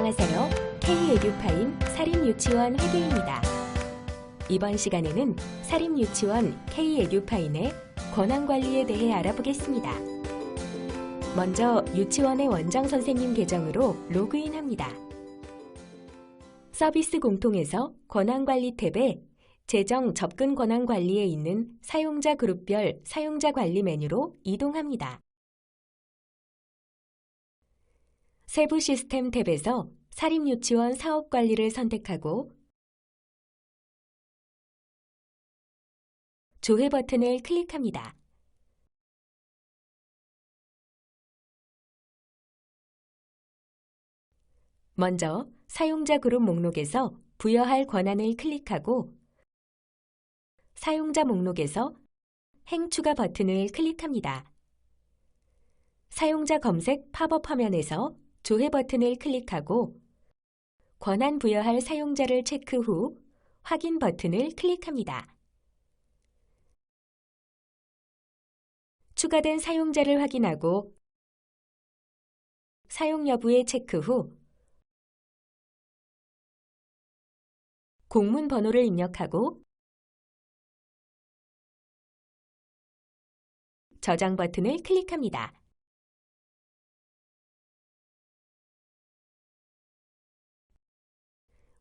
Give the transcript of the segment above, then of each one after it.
안녕하세요. K-에듀파인 사립유치원 회계입니다. 이번 시간에는 사립유치원 K-에듀파인의 권한관리에 대해 알아보겠습니다. 먼저 유치원의 원장선생님 계정으로 로그인합니다. 서비스 공통에서 권한관리 탭에 재정 접근 권한관리에 있는 사용자 그룹별 사용자 관리 메뉴로 이동합니다. 세부 시스템 탭에서 사립유치원 사업관리를 선택하고 조회 버튼을 클릭합니다. 먼저 사용자 그룹 목록에서 부여할 권한을 클릭하고 사용자 목록에서 행 추가 버튼을 클릭합니다. 사용자 검색 팝업 화면에서 조회 버튼을 클릭하고 권한 부여할 사용자를 체크 후 확인 버튼을 클릭합니다. 추가된 사용자를 확인하고 사용 여부에 체크 후 공문 번호를 입력하고 저장 버튼을 클릭합니다.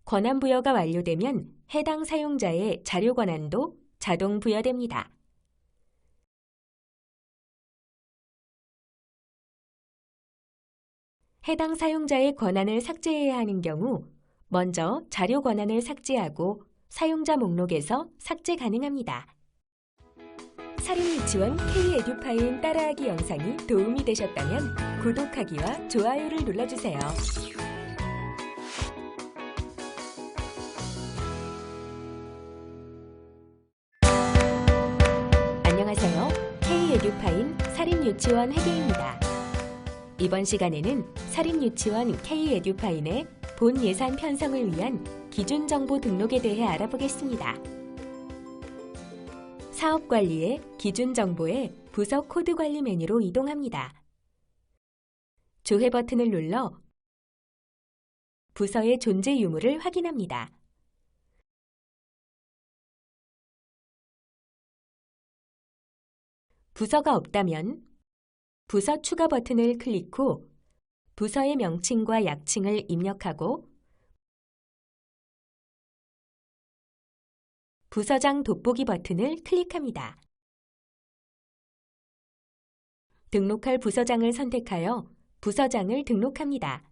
권한 부여가 완료되면 해당 사용자의 자료 권한도 자동 부여됩니다. 해당 사용자의 권한을 삭제해야 하는 경우 먼저 자료 권한을 삭제하고 사용자 목록에서 삭제 가능합니다. 사립유치원 K-에듀파인 따라하기 영상이 도움이 되셨다면 구독하기와 좋아요를 눌러주세요. 안녕하세요. K-에듀파인 사립유치원 회계입니다. 이번 시간에는 사립유치원 K-에듀파인의 본 예산 편성을 위한 기준 정보 등록에 대해 알아보겠습니다. 사업관리의 기준 정보에 부서 코드 관리 메뉴로 이동합니다. 조회 버튼을 눌러 부서의 존재 유무를 확인합니다. 부서가 없다면 부서 추가 버튼을 클릭 후 부서의 명칭과 약칭을 입력하고 부서장 돋보기 버튼을 클릭합니다. 등록할 부서장을 선택하여 부서장을 등록합니다.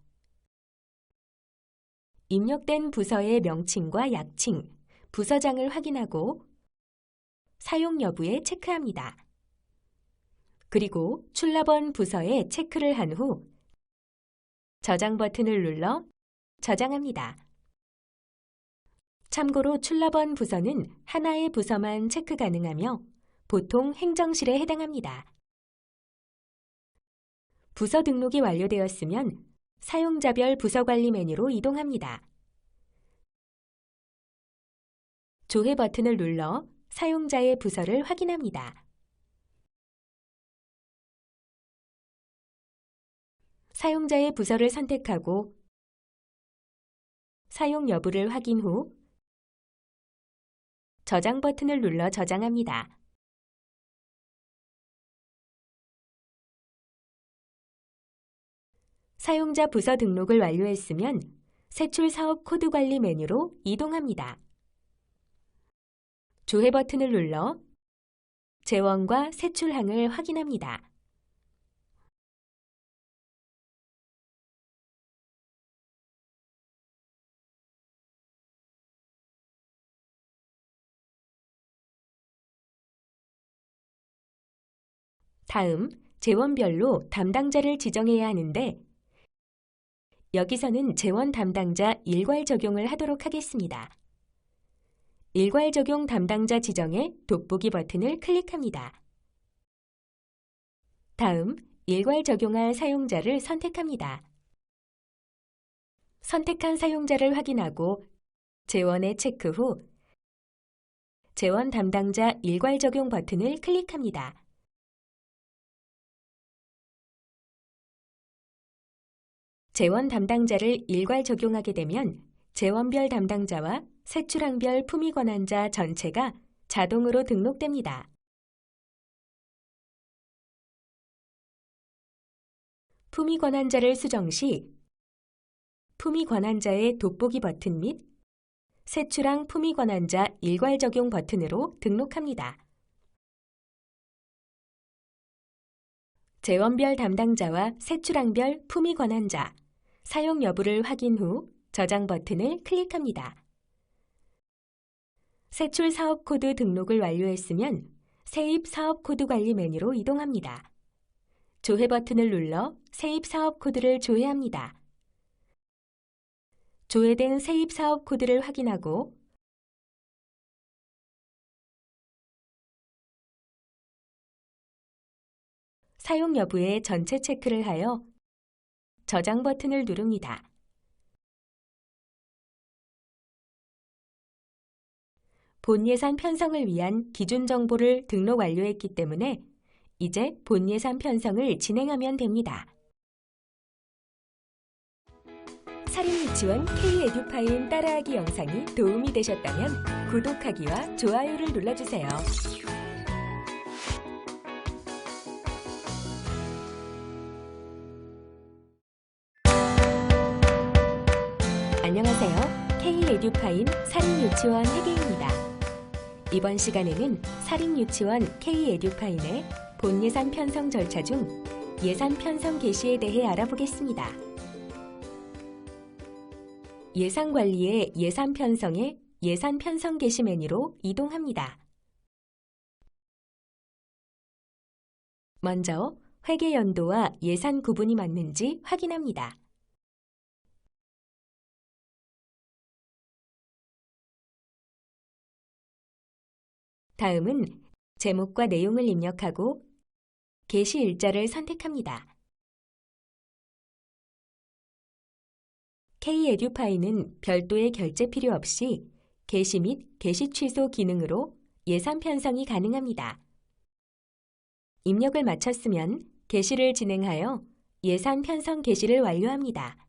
입력된 부서의 명칭과 약칭, 부서장을 확인하고 사용 여부에 체크합니다. 그리고 출납원 부서에 체크를 한 후 저장 버튼을 눌러 저장합니다. 참고로 출납원 부서는 하나의 부서만 체크 가능하며 보통 행정실에 해당합니다. 부서 등록이 완료되었으면 사용자별 부서관리 메뉴로 이동합니다. 조회 버튼을 눌러 사용자의 부서를 확인합니다. 사용자의 부서를 선택하고 사용 여부를 확인 후 저장 버튼을 눌러 저장합니다. 사용자 부서 등록을 완료했으면 세출 사업 코드 관리 메뉴로 이동합니다. 조회 버튼을 눌러 재원과 세출항을 확인합니다. 다음, 재원별로 담당자를 지정해야 하는데 여기서는 재원 담당자 일괄 적용을 하도록 하겠습니다. 일괄 적용 담당자 지정에 돋보기 버튼을 클릭합니다. 다음, 일괄 적용할 사용자를 선택합니다. 선택한 사용자를 확인하고 재원에 체크 후 재원 담당자 일괄 적용 버튼을 클릭합니다. 재원 담당자를 일괄 적용하게 되면 재원별 담당자와 세출항별 품위 권한자 전체가 자동으로 등록됩니다. 품위 권한자를 수정 시 품위 권한자의 돋보기 버튼 및 세출항 품위 권한자 일괄 적용 버튼으로 등록합니다. 재원별 담당자와 세출항별 품위 권한자, 사용 여부를 확인 후 저장 버튼을 클릭합니다. 세출 사업 코드 등록을 완료했으면 세입 사업 코드 관리 메뉴로 이동합니다. 조회 버튼을 눌러 세입 사업 코드를 조회합니다. 조회된 세입 사업 코드를 확인하고 사용 여부에 전체 체크를 하여 저장 버튼을 누릅니다. 본 예산 편성을 위한 기준 정보를 등록 완료했기 때문에 이제 본 예산 편성을 진행하면 됩니다. 사립유치원 K-에듀파인 따라하기 영상이 도움이 되셨다면 구독하기와 좋아요를 눌러주세요. 안녕하세요. K-에듀파인 사립유치원 회계입니다. 이번 시간에는 사립유치원 K-에듀파인의 본 예산 편성 절차 중 예산 편성 개시에 대해 알아보겠습니다. 예산 관리의 예산 편성에 예산 편성 개시 메뉴로 이동합니다. 먼저 회계 연도와 예산 구분이 맞는지 확인합니다. 다음은 제목과 내용을 입력하고 개시 일자를 선택합니다. K-에듀파인은 별도의 결제 필요 없이 개시 및 개시 취소 기능으로 예산 편성이 가능합니다. 입력을 마쳤으면 개시를 진행하여 예산 편성 개시를 완료합니다.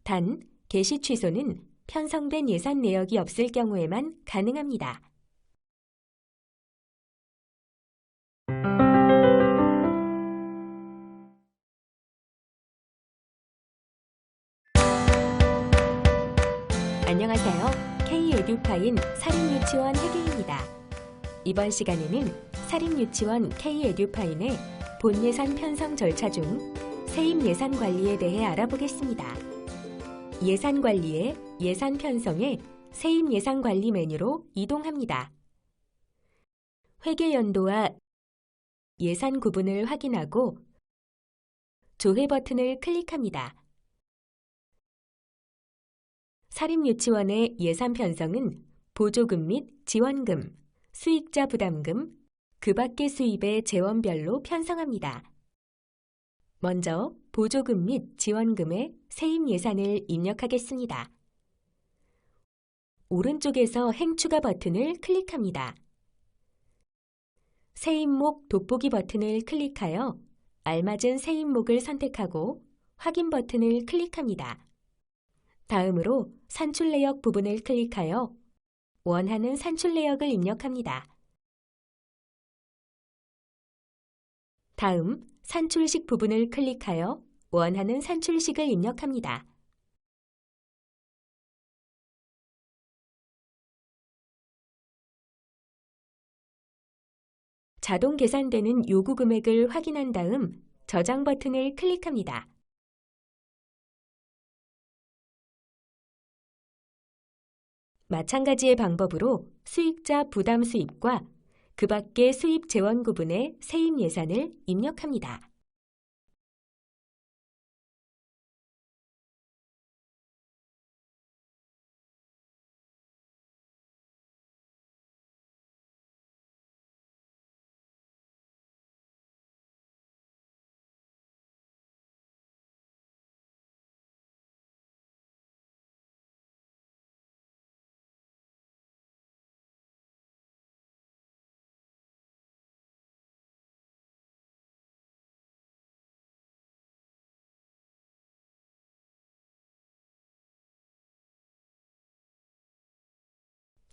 단, 개시 취소는 편성된 예산 내역이 없을 경우에만 가능합니다. 안녕하세요. K-에듀파인 사립유치원 회계입니다. 이번 시간에는 사립유치원 K-에듀파인의 본 예산 편성 절차 중 세입 예산 관리에 대해 알아보겠습니다. 예산 관리의 예산 편성에 세입 예산 관리 메뉴로 이동합니다. 회계 연도와 예산 구분을 확인하고 조회 버튼을 클릭합니다. 사립유치원의 예산 편성은 보조금 및 지원금, 수익자 부담금, 그 밖의 수입의 재원별로 편성합니다. 먼저 보조금 및 지원금의 세입 예산을 입력하겠습니다. 오른쪽에서 행추가 버튼을 클릭합니다. 세입목 돋보기 버튼을 클릭하여 알맞은 세입목을 선택하고 확인 버튼을 클릭합니다. 다음으로 산출 내역 부분을 클릭하여 원하는 산출 내역을 입력합니다. 다음 산출식 부분을 클릭하여 원하는 산출식을 입력합니다. 자동 계산되는 요구 금액을 확인한 다음 저장 버튼을 클릭합니다. 마찬가지의 방법으로 수익자 부담 수입과 그 밖의 수입 재원 구분의 세입 예산을 입력합니다.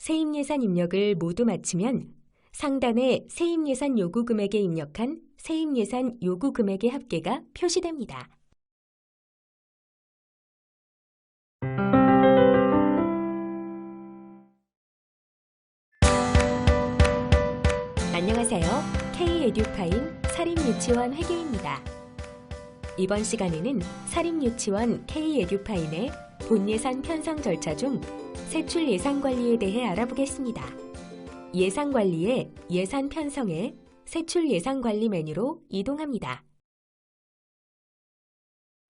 세입예산 입력을 모두 마치면 상단에 세입예산 요구 금액에 입력한 세입예산 요구 금액의 합계가 표시됩니다. 안녕하세요. K-에듀파인 사립유치원 회계입니다. 이번 시간에는 사립유치원 K-에듀파인의 본예산 편성 절차 중 세출 예산 관리에 대해 알아보겠습니다. 예산 관리의 예산 편성에 세출 예산 관리 메뉴로 이동합니다.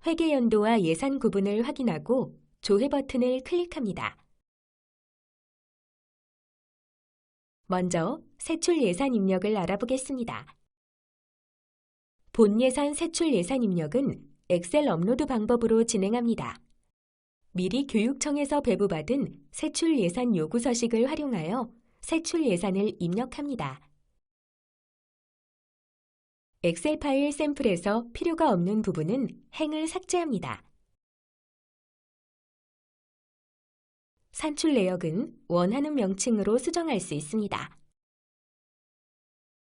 회계 연도와 예산 구분을 확인하고 조회 버튼을 클릭합니다. 먼저 세출 예산 입력을 알아보겠습니다. 본 예산 세출 예산 입력은 엑셀 업로드 방법으로 진행합니다. 미리 교육청에서 배부받은 세출 예산 요구 서식을 활용하여 세출 예산을 입력합니다. 엑셀 파일 샘플에서 필요가 없는 부분은 행을 삭제합니다. 산출 내역은 원하는 명칭으로 수정할 수 있습니다.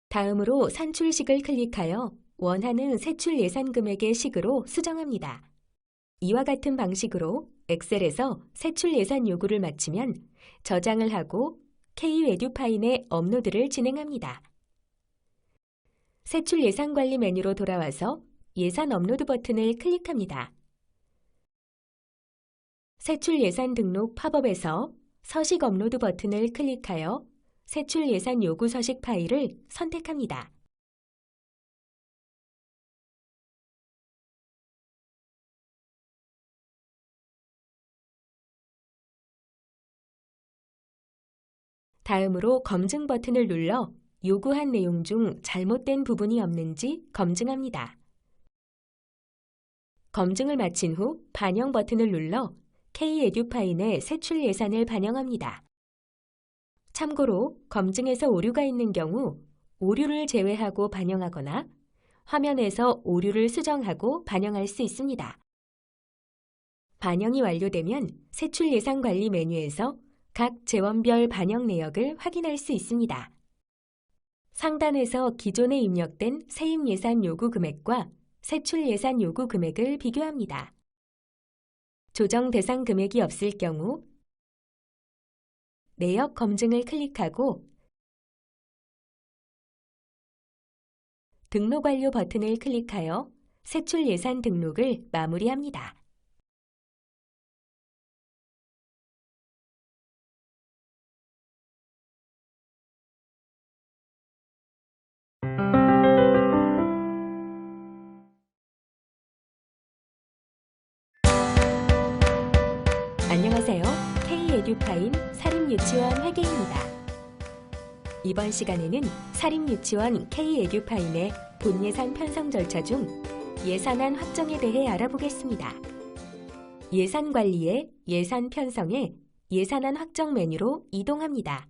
다음으로 산출식을 클릭하여 원하는 세출 예산 금액의 식으로 수정합니다. 이와 같은 방식으로 엑셀에서 세출 예산 요구를 마치면 저장을 하고 K-에듀파인에 업로드를 진행합니다. 세출 예산 관리 메뉴로 돌아와서 예산 업로드 버튼을 클릭합니다. 세출 예산 등록 팝업에서 서식 업로드 버튼을 클릭하여 세출 예산 요구 서식 파일을 선택합니다. 다음으로 검증 버튼을 눌러 요구한 내용 중 잘못된 부분이 없는지 검증합니다. 검증을 마친 후 반영 버튼을 눌러 K-에듀파인에 세출 예산을 반영합니다. 참고로 검증에서 오류가 있는 경우 오류를 제외하고 반영하거나 화면에서 오류를 수정하고 반영할 수 있습니다. 반영이 완료되면 세출 예산 관리 메뉴에서 각 재원별 반영 내역을 확인할 수 있습니다. 상단에서 기존에 입력된 세입 예산 요구 금액과 세출 예산 요구 금액을 비교합니다. 조정 대상 금액이 없을 경우 내역 검증을 클릭하고 등록 완료 버튼을 클릭하여 세출 예산 등록을 마무리합니다. 안녕하세요. K-에듀파인 사립유치원 회계입니다. 이번 시간에는 사립유치원 K-에듀파인의 본예산 편성 절차 중 예산안 확정에 대해 알아보겠습니다. 예산 관리의 예산 편성에 예산안 확정 메뉴로 이동합니다.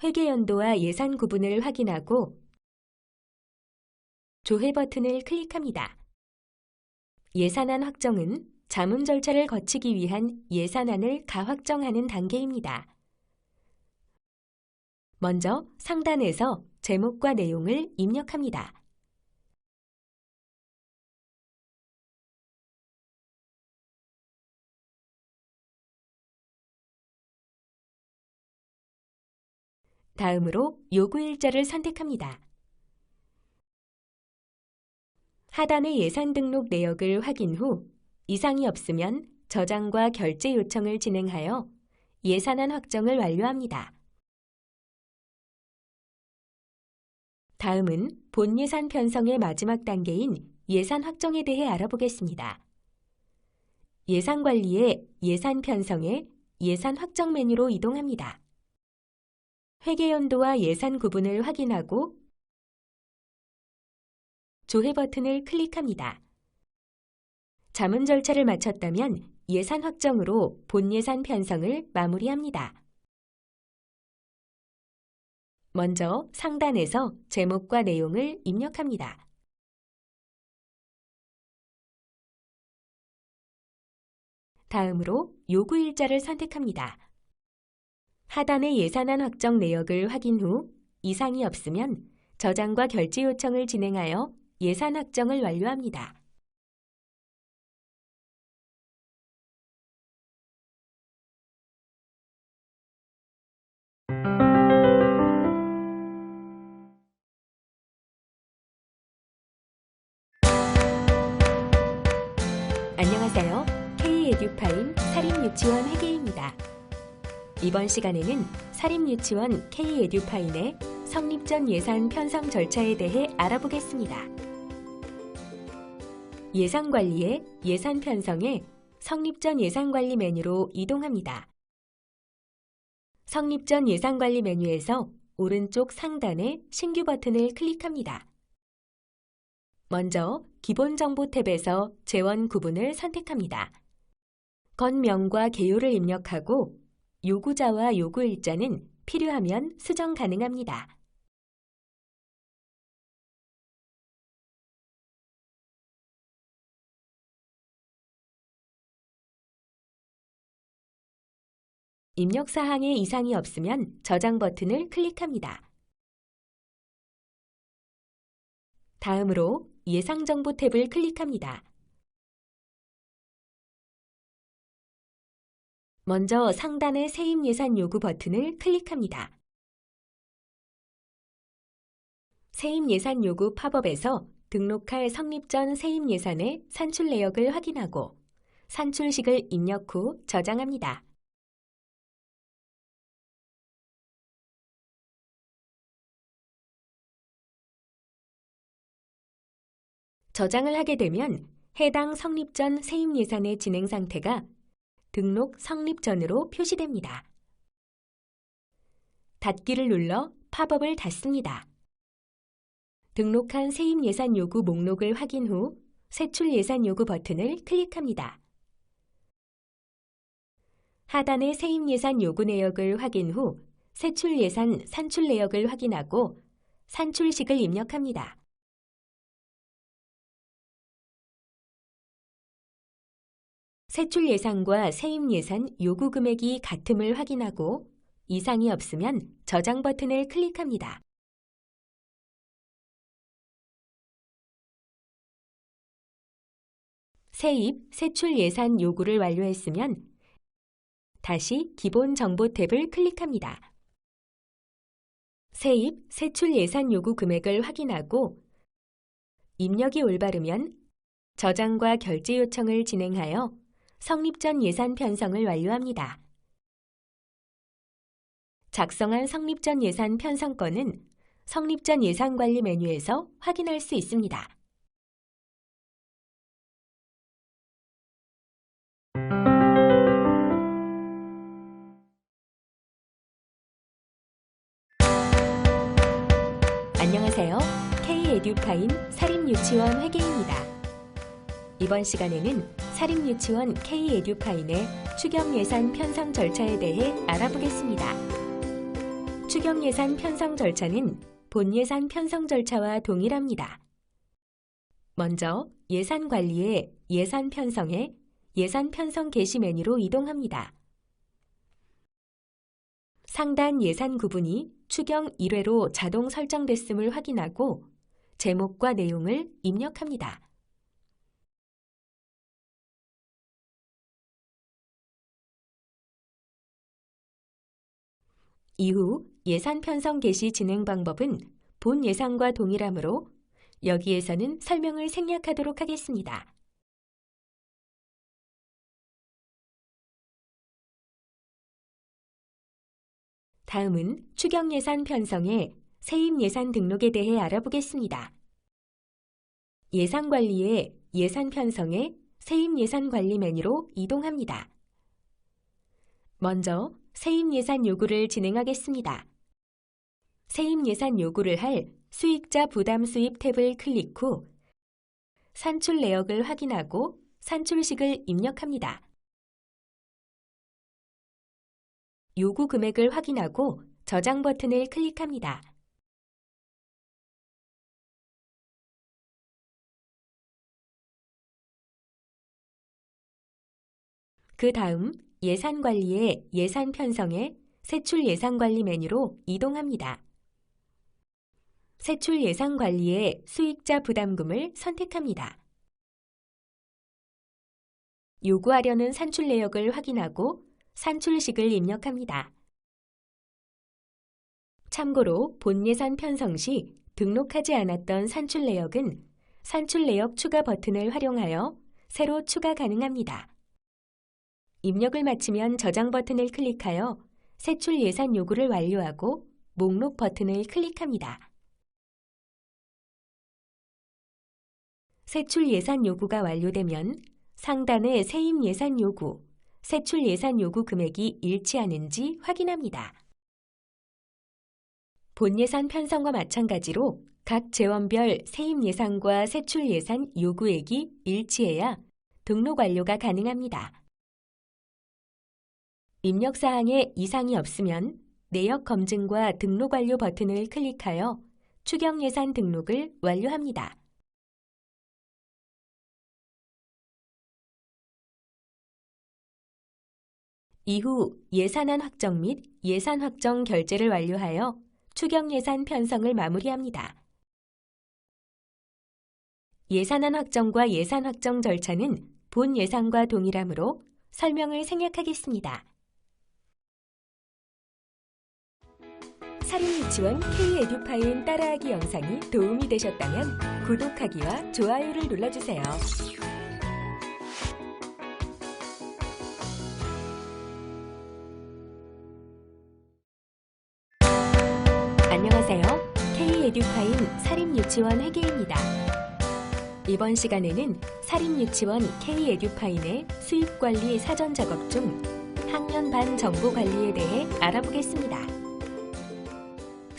회계 연도와 예산 구분을 확인하고 조회 버튼을 클릭합니다. 예산안 확정은 자문 절차를 거치기 위한 예산안을 가확정하는 단계입니다. 먼저 상단에서 제목과 내용을 입력합니다. 다음으로 요구일자를 선택합니다. 하단의 예산 등록 내역을 확인 후 이상이 없으면 저장과 결제 요청을 진행하여 예산안 확정을 완료합니다. 다음은 본 예산 편성의 마지막 단계인 예산 확정에 대해 알아보겠습니다. 예산 관리의 예산 편성에 예산 확정 메뉴로 이동합니다. 회계 연도와 예산 구분을 확인하고 조회 버튼을 클릭합니다. 자문 절차를 마쳤다면 예산 확정으로 본 예산 편성을 마무리합니다. 먼저 상단에서 제목과 내용을 입력합니다. 다음으로 요구일자를 선택합니다. 하단의 예산안 확정 내역을 확인 후 이상이 없으면 저장과 결제 요청을 진행하여 예산 확정을 완료합니다. 안녕하세요. K-에듀파인 사립유치원 회계입니다. 이번 시간에는 사립유치원 K-에듀파인의 성립 전 예산 편성 절차에 대해 알아보겠습니다. 예산관리의 예산 편성에 성립 전 예산관리 메뉴로 이동합니다. 성립 전 예산관리 메뉴에서 오른쪽 상단의 신규 버튼을 클릭합니다. 먼저 기본정보 탭에서 재원 구분을 선택합니다. 건명과 개요를 입력하고 요구자와 요구일자는 필요하면 수정 가능합니다. 입력 사항에 이상이 없으면 저장 버튼을 클릭합니다. 다음으로 예상정보 탭을 클릭합니다. 먼저 상단의 세입예산 요구 버튼을 클릭합니다. 세입예산 요구 팝업에서 등록할 성립 전 세입예산의 산출 내역을 확인하고 산출식을 입력 후 저장합니다. 저장을 하게 되면 해당 성립 전 세입예산의 진행 상태가 등록 성립 전으로 표시됩니다. 닫기를 눌러 팝업을 닫습니다. 등록한 세입예산 요구 목록을 확인 후 세출 예산 요구 버튼을 클릭합니다. 하단의 세입예산 요구 내역을 확인 후 세출 예산 산출 내역을 확인하고 산출식을 입력합니다. 세출 예산과 세입 예산 요구 금액이 같음을 확인하고 이상이 없으면 저장 버튼을 클릭합니다. 세입, 세출 예산 요구를 완료했으면 다시 기본 정보 탭을 클릭합니다. 세입, 세출 예산 요구 금액을 확인하고 입력이 올바르면 저장과 결제 요청을 진행하여 성립 전 예산 편성을 완료합니다. 작성한 성립 전 예산 편성건은 성립 전 예산관리 메뉴에서 확인할 수 있습니다. 안녕하세요. K-에듀파인 사립유치원 회계입니다. 이번 시간에는 사립유치원 K-에듀파인의 추경예산 편성 절차에 대해 알아보겠습니다. 추경예산 편성 절차는 본예산 편성 절차와 동일합니다. 먼저 예산관리의 예산 편성에 예산 편성 게시 메뉴로 이동합니다. 상단 예산 구분이 추경 1회로 자동 설정됐음을 확인하고 제목과 내용을 입력합니다. 이후 예산 편성 게시 진행 방법은 본 예산과 동일하므로 여기에서는 설명을 생략하도록 하겠습니다. 다음은 추경예산 편성의 세입예산 등록에 대해 알아보겠습니다. 예산관리의 예산 편성에 세입예산 관리 메뉴로 이동합니다. 먼저 세입예산 요구를 진행하겠습니다. 세입예산 요구를 할 수익자 부담 수입 탭을 클릭 후 산출 내역을 확인하고 산출식을 입력합니다. 요구 금액을 확인하고 저장 버튼을 클릭합니다. 그 다음 예산관리의 예산 편성에 세출 예산 관리 메뉴로 이동합니다. 세출 예산 관리에 수익자 부담금을 선택합니다. 요구하려는 산출 내역을 확인하고 산출식을 입력합니다. 참고로 본 예산 편성 시 등록하지 않았던 산출 내역은 산출 내역 추가 버튼을 활용하여 새로 추가 가능합니다. 입력을 마치면 저장 버튼을 클릭하여 세출 예산 요구를 완료하고 목록 버튼을 클릭합니다. 세출 예산 요구가 완료되면 상단의 세입 예산 요구, 세출 예산 요구 금액이 일치하는지 확인합니다. 본 예산 편성과 마찬가지로 각 재원별 세입 예산과 세출 예산 요구액이 일치해야 등록 완료가 가능합니다. 입력 사항에 이상이 없으면 내역 검증과 등록 완료 버튼을 클릭하여 추경 예산 등록을 완료합니다. 이후 예산안 확정 및 예산 확정 결제를 완료하여 추경 예산 편성을 마무리합니다. 예산안 확정과 예산 확정 절차는 본 예산과 동일하므로 설명을 생략하겠습니다. 사립유치원 K-에듀파인 따라하기 영상이 도움이 되셨다면 구독하기와 좋아요를 눌러주세요. 안녕하세요. K-에듀파인 사립유치원 회계입니다. 이번 시간에는 사립유치원 K-에듀파인의 수입관리 사전작업 중 학년 반 정보관리에 대해 알아보겠습니다.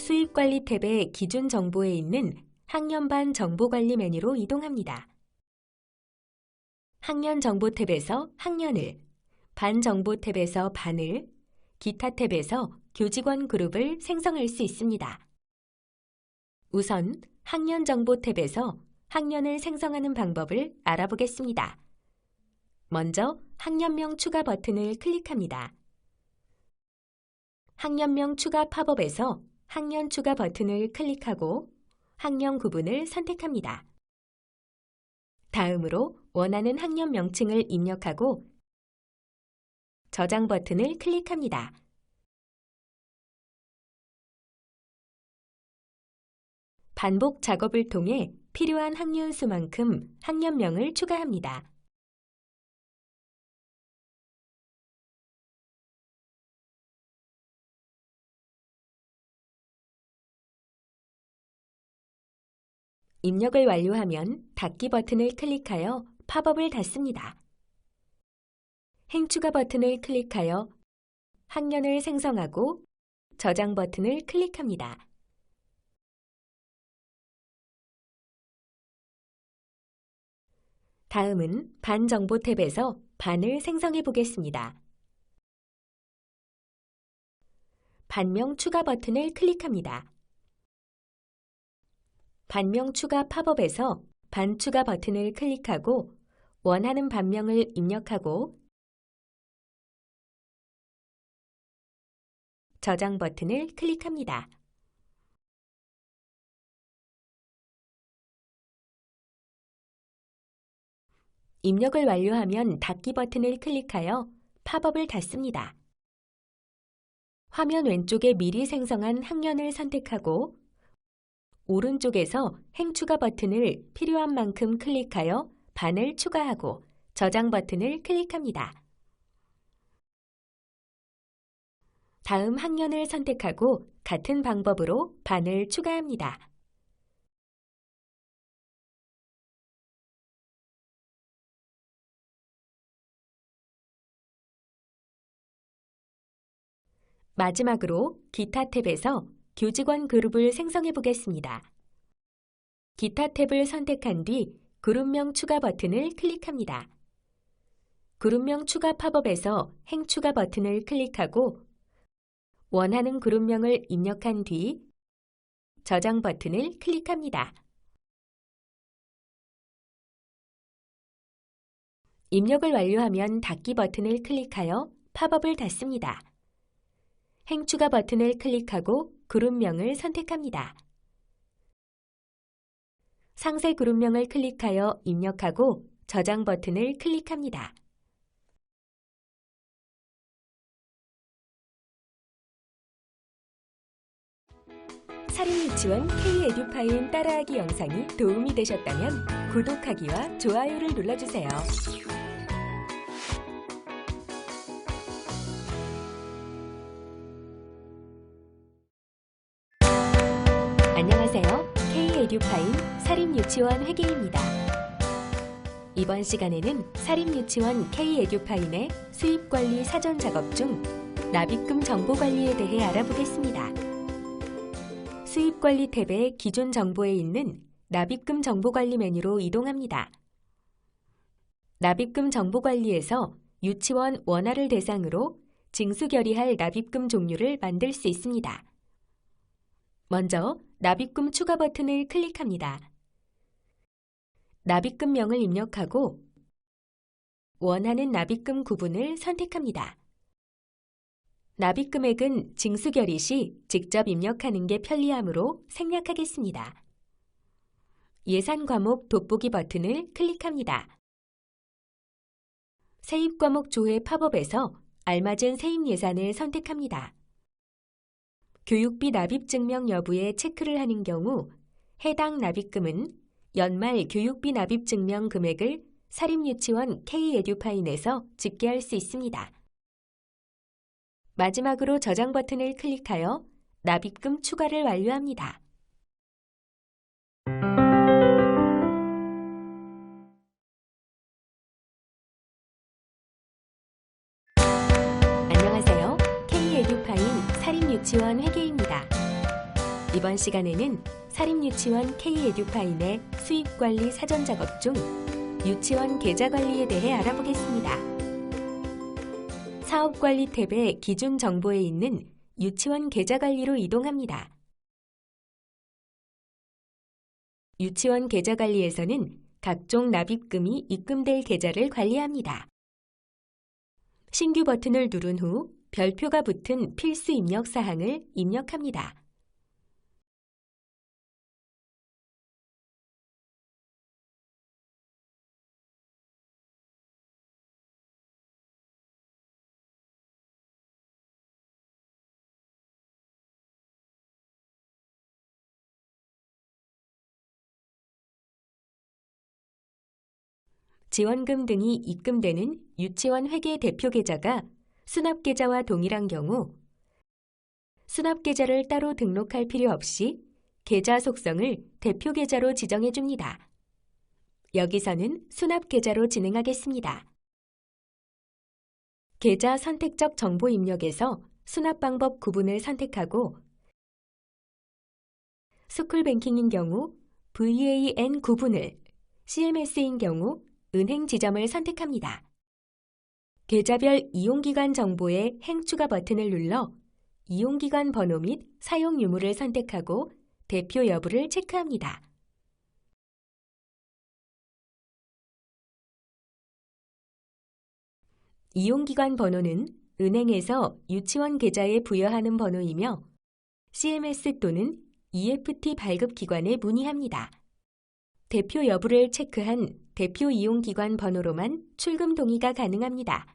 수입관리 탭의 기준 정보에 있는 학년 반 정보관리 메뉴로 이동합니다. 학년 정보 탭에서 학년을, 반 정보 탭에서 반을, 기타 탭에서 교직원 그룹을 생성할 수 있습니다. 우선 학년 정보 탭에서 학년을 생성하는 방법을 알아보겠습니다. 먼저 학년명 추가 버튼을 클릭합니다. 학년명 추가 팝업에서 학년 추가 버튼을 클릭하고 학년 구분을 선택합니다. 다음으로 원하는 학년 명칭을 입력하고 저장 버튼을 클릭합니다. 반복 작업을 통해 필요한 학년 수만큼 학년명을 추가합니다. 입력을 완료하면 닫기 버튼을 클릭하여 팝업을 닫습니다. 행추가 버튼을 클릭하여 학년을 생성하고 저장 버튼을 클릭합니다. 다음은 반 정보 탭에서 반을 생성해 보겠습니다. 반명 추가 버튼을 클릭합니다. 반명 추가 팝업에서 반 추가 버튼을 클릭하고 원하는 반명을 입력하고 저장 버튼을 클릭합니다. 입력을 완료하면 닫기 버튼을 클릭하여 팝업을 닫습니다. 화면 왼쪽에 미리 생성한 학년을 선택하고 오른쪽에서 행추가 버튼을 필요한 만큼 클릭하여 반을 추가하고 저장 버튼을 클릭합니다. 다음 학년을 선택하고 같은 방법으로 반을 추가합니다. 마지막으로 기타 탭에서 교직원 그룹을 생성해 보겠습니다. 기타 탭을 선택한 뒤 그룹명 추가 버튼을 클릭합니다. 그룹명 추가 팝업에서 행추가 버튼을 클릭하고 원하는 그룹명을 입력한 뒤 저장 버튼을 클릭합니다. 입력을 완료하면 닫기 버튼을 클릭하여 팝업을 닫습니다. 행추가 버튼을 클릭하고 그룹명을 선택합니다. 상세 그룹명을 클릭하여 입력하고 저장 버튼을 클릭합니다. 사립유치원 K-에듀파인 따라하기 영상이 도움이 되셨다면 구독하기와 좋아요를 눌러주세요. 안녕하세요. K-에듀파인 사립유치원 회계입니다. 이번 시간에는 사립유치원 K-에듀파인의 수입관리 사전 작업 중 납입금 정보관리에 대해 알아보겠습니다. 수입관리 탭의 기존 정보에 있는 납입금 정보관리 메뉴로 이동합니다. 납입금 정보관리에서 유치원 원화를 대상으로 징수결의할 납입금 종류를 만들 수 있습니다. 먼저 납입금 추가 버튼을 클릭합니다. 납입금명을 입력하고 원하는 납입금 구분을 선택합니다. 납입금액은 징수결의 시 직접 입력하는 게 편리하므로 생략하겠습니다. 예산 과목 돋보기 버튼을 클릭합니다. 세입 과목 조회 팝업에서 알맞은 세입 예산을 선택합니다. 교육비 납입 증명 여부에 체크를 하는 경우 해당 납입금은 연말 교육비 납입 증명 금액을 사립유치원 K-에듀파인에서 집계할 수 있습니다. 마지막으로 저장 버튼을 클릭하여 납입금 추가를 완료합니다. 안녕하세요. K-에듀파인 사립유치원 회계입니다. 이번 시간에는 사립유치원 K-에듀파인의 수입관리 사전 작업 중 유치원 계좌관리에 대해 알아보겠습니다. 사업관리 탭의 기준 정보에 있는 유치원 계좌관리로 이동합니다. 유치원 계좌관리에서는 각종 납입금이 입금될 계좌를 관리합니다. 신규 버튼을 누른 후 별표가 붙은 필수 입력 사항을 입력합니다. 지원금 등이 입금되는 유치원 회계 대표 계좌가 수납계좌와 동일한 경우 수납계좌를 따로 등록할 필요 없이 계좌 속성을 대표 계좌로 지정해 줍니다. 여기서는 수납계좌로 진행하겠습니다. 계좌 선택적 정보 입력에서 수납 방법 구분을 선택하고 스쿨뱅킹인 경우 VAN 구분을, CMS인 경우 은행 지점을 선택합니다. 계좌별 이용기간 정보의 행추가 버튼을 눌러 이용기간 번호 및 사용 유무를 선택하고 대표 여부를 체크합니다. 이용기간 번호는 은행에서 유치원 계좌에 부여하는 번호이며 CMS 또는 EFT 발급기관에 문의합니다. 대표 여부를 체크한 대표 이용기관 번호로만 출금 동의가 가능합니다.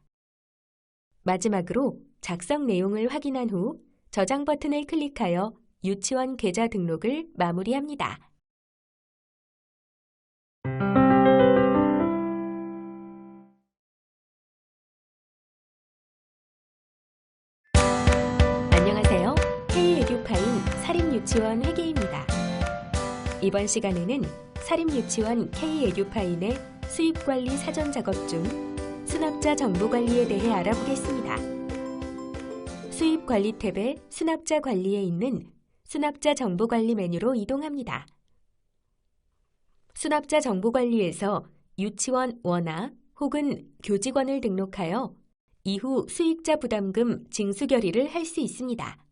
마지막으로 작성 내용을 확인한 후 저장 버튼을 클릭하여 유치원 계좌 등록을 마무리합니다. 안녕하세요. K-에듀파인 사립유치원 회계입니다. 이번 시간에는 사립유치원 K-에듀파인의 수입관리 사전 작업 중 수납자 정보관리에 대해 알아보겠습니다. 수입관리 탭의 수납자 관리에 있는 수납자 정보관리 메뉴로 이동합니다. 수납자 정보관리에서 유치원 원화 혹은 교직원을 등록하여 이후 수익자 부담금 징수 결의를 할 수 있습니다.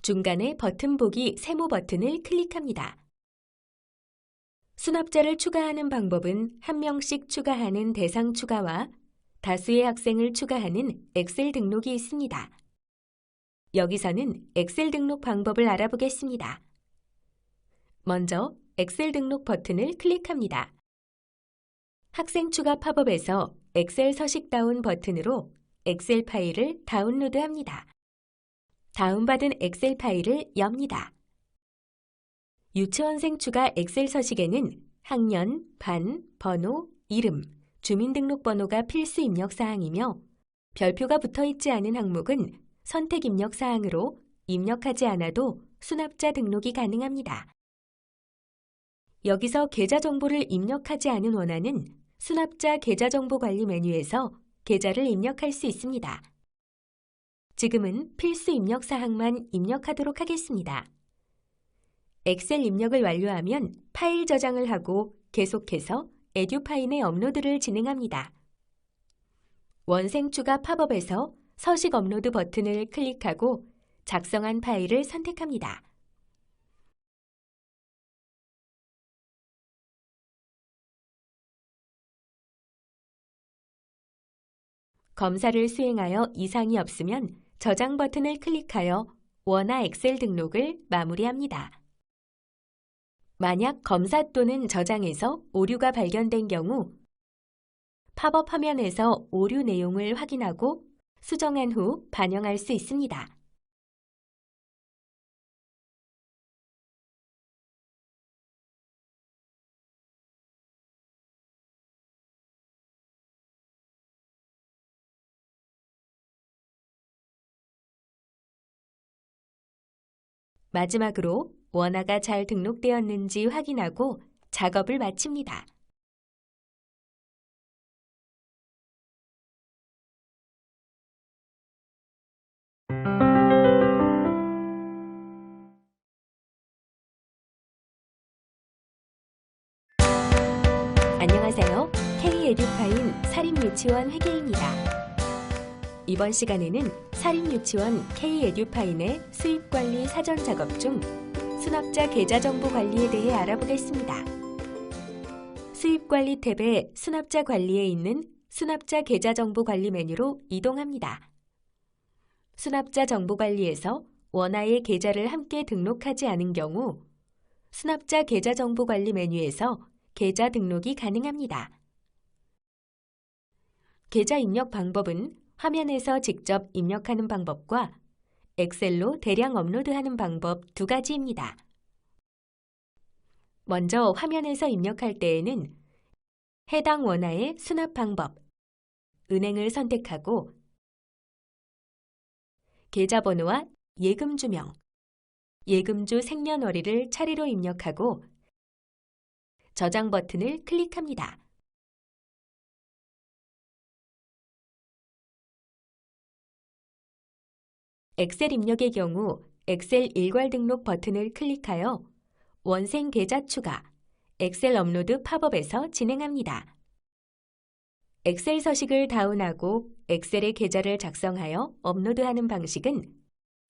중간에 버튼 보기 세모 버튼을 클릭합니다. 수납자를 추가하는 방법은 한 명씩 추가하는 대상 추가와 다수의 학생을 추가하는 엑셀 등록이 있습니다. 여기서는 엑셀 등록 방법을 알아보겠습니다. 먼저 엑셀 등록 버튼을 클릭합니다. 학생 추가 팝업에서 엑셀 서식 다운 버튼으로 엑셀 파일을 다운로드합니다. 다운받은 엑셀 파일을 엽니다. 유치원생 추가 엑셀 서식에는 학년, 반, 번호, 이름, 주민등록번호가 필수 입력 사항이며 별표가 붙어 있지 않은 항목은 선택 입력 사항으로 입력하지 않아도 수납자 등록이 가능합니다. 여기서 계좌 정보를 입력하지 않은 원하는 수납자 계좌 정보 관리 메뉴에서 계좌를 입력할 수 있습니다. 지금은 필수 입력 사항만 입력하도록 하겠습니다. 엑셀 입력을 완료하면 파일 저장을 하고 계속해서 에듀파인의 업로드를 진행합니다. 원생 추가 팝업에서 서식 업로드 버튼을 클릭하고 작성한 파일을 선택합니다. 검사를 수행하여 이상이 없으면 저장 버튼을 클릭하여 원화 엑셀 등록을 마무리합니다. 만약 검사 또는 저장에서 오류가 발견된 경우 팝업 화면에서 오류 내용을 확인하고 수정한 후 반영할 수 있습니다. 마지막으로 원화가 잘 등록되었는지 확인하고 작업을 마칩니다. 안녕하세요. K-에듀파인 사립유치원 회계입니다. 이번 시간에는 사립유치원 K-에듀파인의 수입관리 사전 작업 중 수납자 계좌 정보 관리에 대해 알아보겠습니다. 수입관리 탭의 수납자 관리에 있는 수납자 계좌 정보 관리 메뉴로 이동합니다. 수납자 정보 관리에서 원화의 계좌를 함께 등록하지 않은 경우 수납자 계좌 정보 관리 메뉴에서 계좌 등록이 가능합니다. 계좌 입력 방법은 화면에서 직접 입력하는 방법과 엑셀로 대량 업로드하는 방법 두 가지입니다. 먼저 화면에서 입력할 때에는 해당 원화의 수납 방법, 은행을 선택하고 계좌번호와 예금주명, 예금주 생년월일을 차례로 입력하고 저장 버튼을 클릭합니다. 엑셀 입력의 경우 엑셀 일괄 등록 버튼을 클릭하여 원생 계좌 추가, 엑셀 업로드 팝업에서 진행합니다. 엑셀 서식을 다운하고 엑셀의 계좌를 작성하여 업로드하는 방식은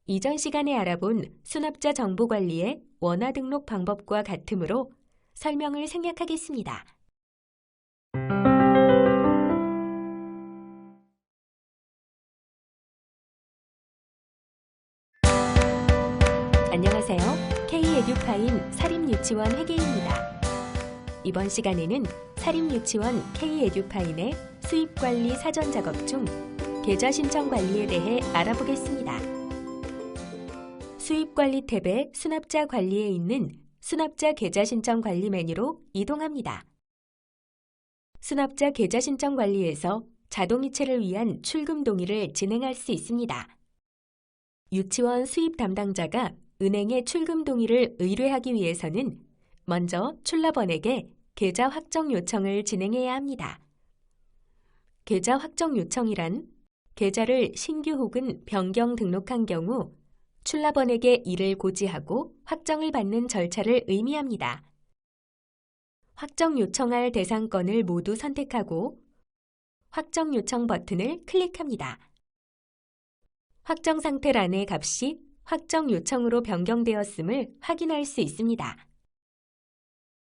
이전 시간에 알아본 수납자 정보 관리의 원화 등록 방법과 같으므로 설명을 생략하겠습니다. 안녕하세요. K-에듀파인 사립유치원 회계입니다. 이번 시간에는 사립유치원 K-에듀파인의 수입관리 사전 작업 중 계좌 신청 관리에 대해 알아보겠습니다. 수입관리 탭의 수납자 관리에 있는 수납자 계좌 신청 관리 메뉴로 이동합니다. 수납자 계좌 신청 관리에서 자동이체를 위한 출금 동의를 진행할 수 있습니다. 유치원 수입 담당자가 은행에 출금 동의를 의뢰하기 위해서는 먼저 출납원에게 계좌 확정 요청을 진행해야 합니다. 계좌 확정 요청이란 계좌를 신규 혹은 변경 등록한 경우 출납원에게 이를 고지하고 확정을 받는 절차를 의미합니다. 확정 요청할 대상권을 모두 선택하고 확정 요청 버튼을 클릭합니다. 확정 상태란의 값이 확정 요청으로 변경되었음을 확인할 수 있습니다.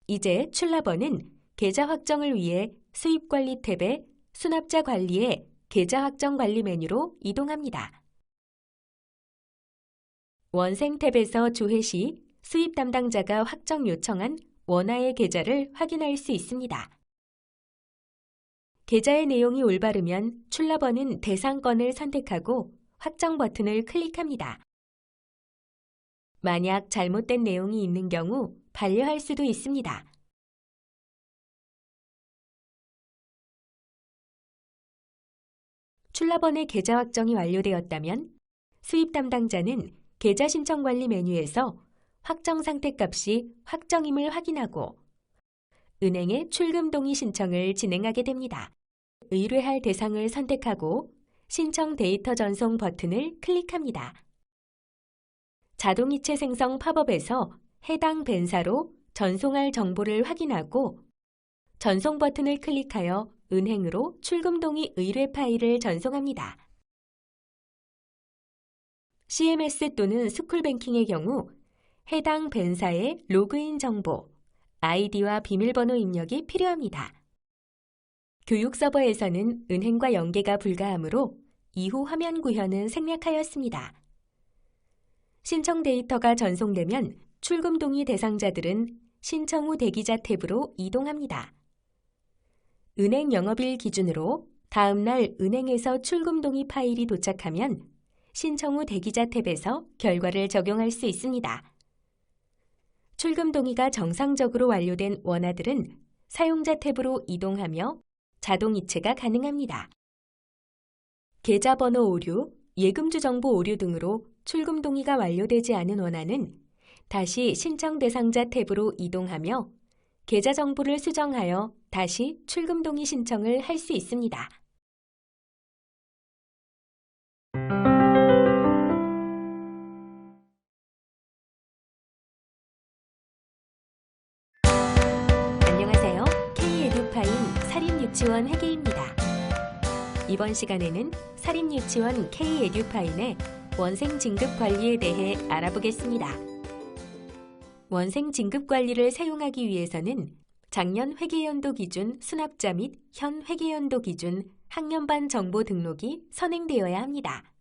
이제 출납원은 계좌 확정을 위해 수입관리 탭의 수납자 관리의 계좌 확정 관리 메뉴로 이동합니다. 원생 탭에서 조회 시 수입 담당자가 확정 요청한 원화의 계좌를 확인할 수 있습니다. 계좌의 내용이 올바르면 출납원은 대상 건을 선택하고 확정 버튼을 클릭합니다. 만약 잘못된 내용이 있는 경우 반려할 수도 있습니다. 출납원의 계좌 확정이 완료되었다면 수입 담당자는 계좌 신청 관리 메뉴에서 확정 상태 값이 확정임을 확인하고 은행에 출금 동의 신청을 진행하게 됩니다. 의뢰할 대상을 선택하고 신청 데이터 전송 버튼을 클릭합니다. 자동이체 생성 팝업에서 해당 벤사로 전송할 정보를 확인하고 전송 버튼을 클릭하여 은행으로 출금 동의 의뢰 파일을 전송합니다. CMS 또는 스쿨뱅킹의 경우 해당 벤사의 로그인 정보, 아이디와 비밀번호 입력이 필요합니다. 교육 서버에서는 은행과 연계가 불가하므로 이후 화면 구현은 생략하였습니다. 신청 데이터가 전송되면 출금 동의 대상자들은 신청 후 대기자 탭으로 이동합니다. 은행 영업일 기준으로 다음 날 은행에서 출금 동의 파일이 도착하면 신청 후 대기자 탭에서 결과를 적용할 수 있습니다. 출금 동의가 정상적으로 완료된 원화들은 사용자 탭으로 이동하며 자동 이체가 가능합니다. 계좌번호 오류, 예금주 정보 오류 등으로 출금 동의가 완료되지 않은 원화는 다시 신청 대상자 탭으로 이동하며 계좌 정보를 수정하여 다시 출금 동의 신청을 할 수 있습니다. 안녕하세요. K-에듀파인 사립유치원 회계입니다. 이번 시간에는 사립유치원 K-에듀파인의 원생 진급 관리에 대해 알아보겠습니다. 원생 진급 관리를 사용하기 위해서는 작년 회계연도 기준 수납자 및 현 회계연도 기준 학년반 정보 등록이 선행되어야 합니다.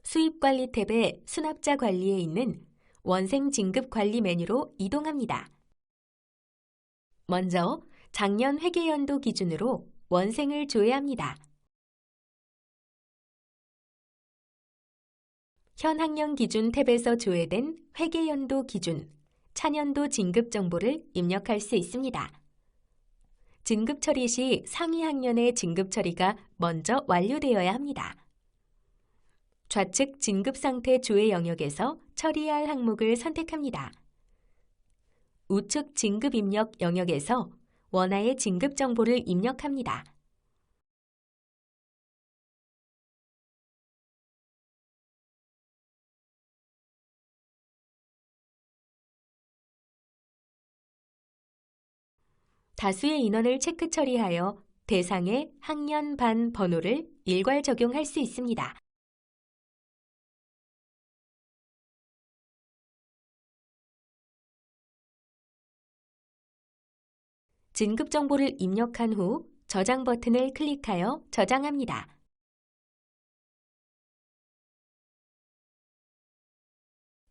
수입관리 탭의 수납자 관리에 있는 원생 진급 관리 메뉴로 이동합니다. 먼저 작년 회계연도 기준으로 원생을 조회합니다. 현 학년 기준 탭에서 조회된 회계연도 기준, 차년도 진급 정보를 입력할 수 있습니다. 진급 처리 시 상위 학년의 진급 처리가 먼저 완료되어야 합니다. 좌측 진급 상태 조회 영역에서 처리할 항목을 선택합니다. 우측 진급 입력 영역에서 원화의 진급 정보를 입력합니다. 다수의 인원을 체크 처리하여 대상의 학년 반 번호를 일괄 적용할 수 있습니다. 진급 정보를 입력한 후 저장 버튼을 클릭하여 저장합니다.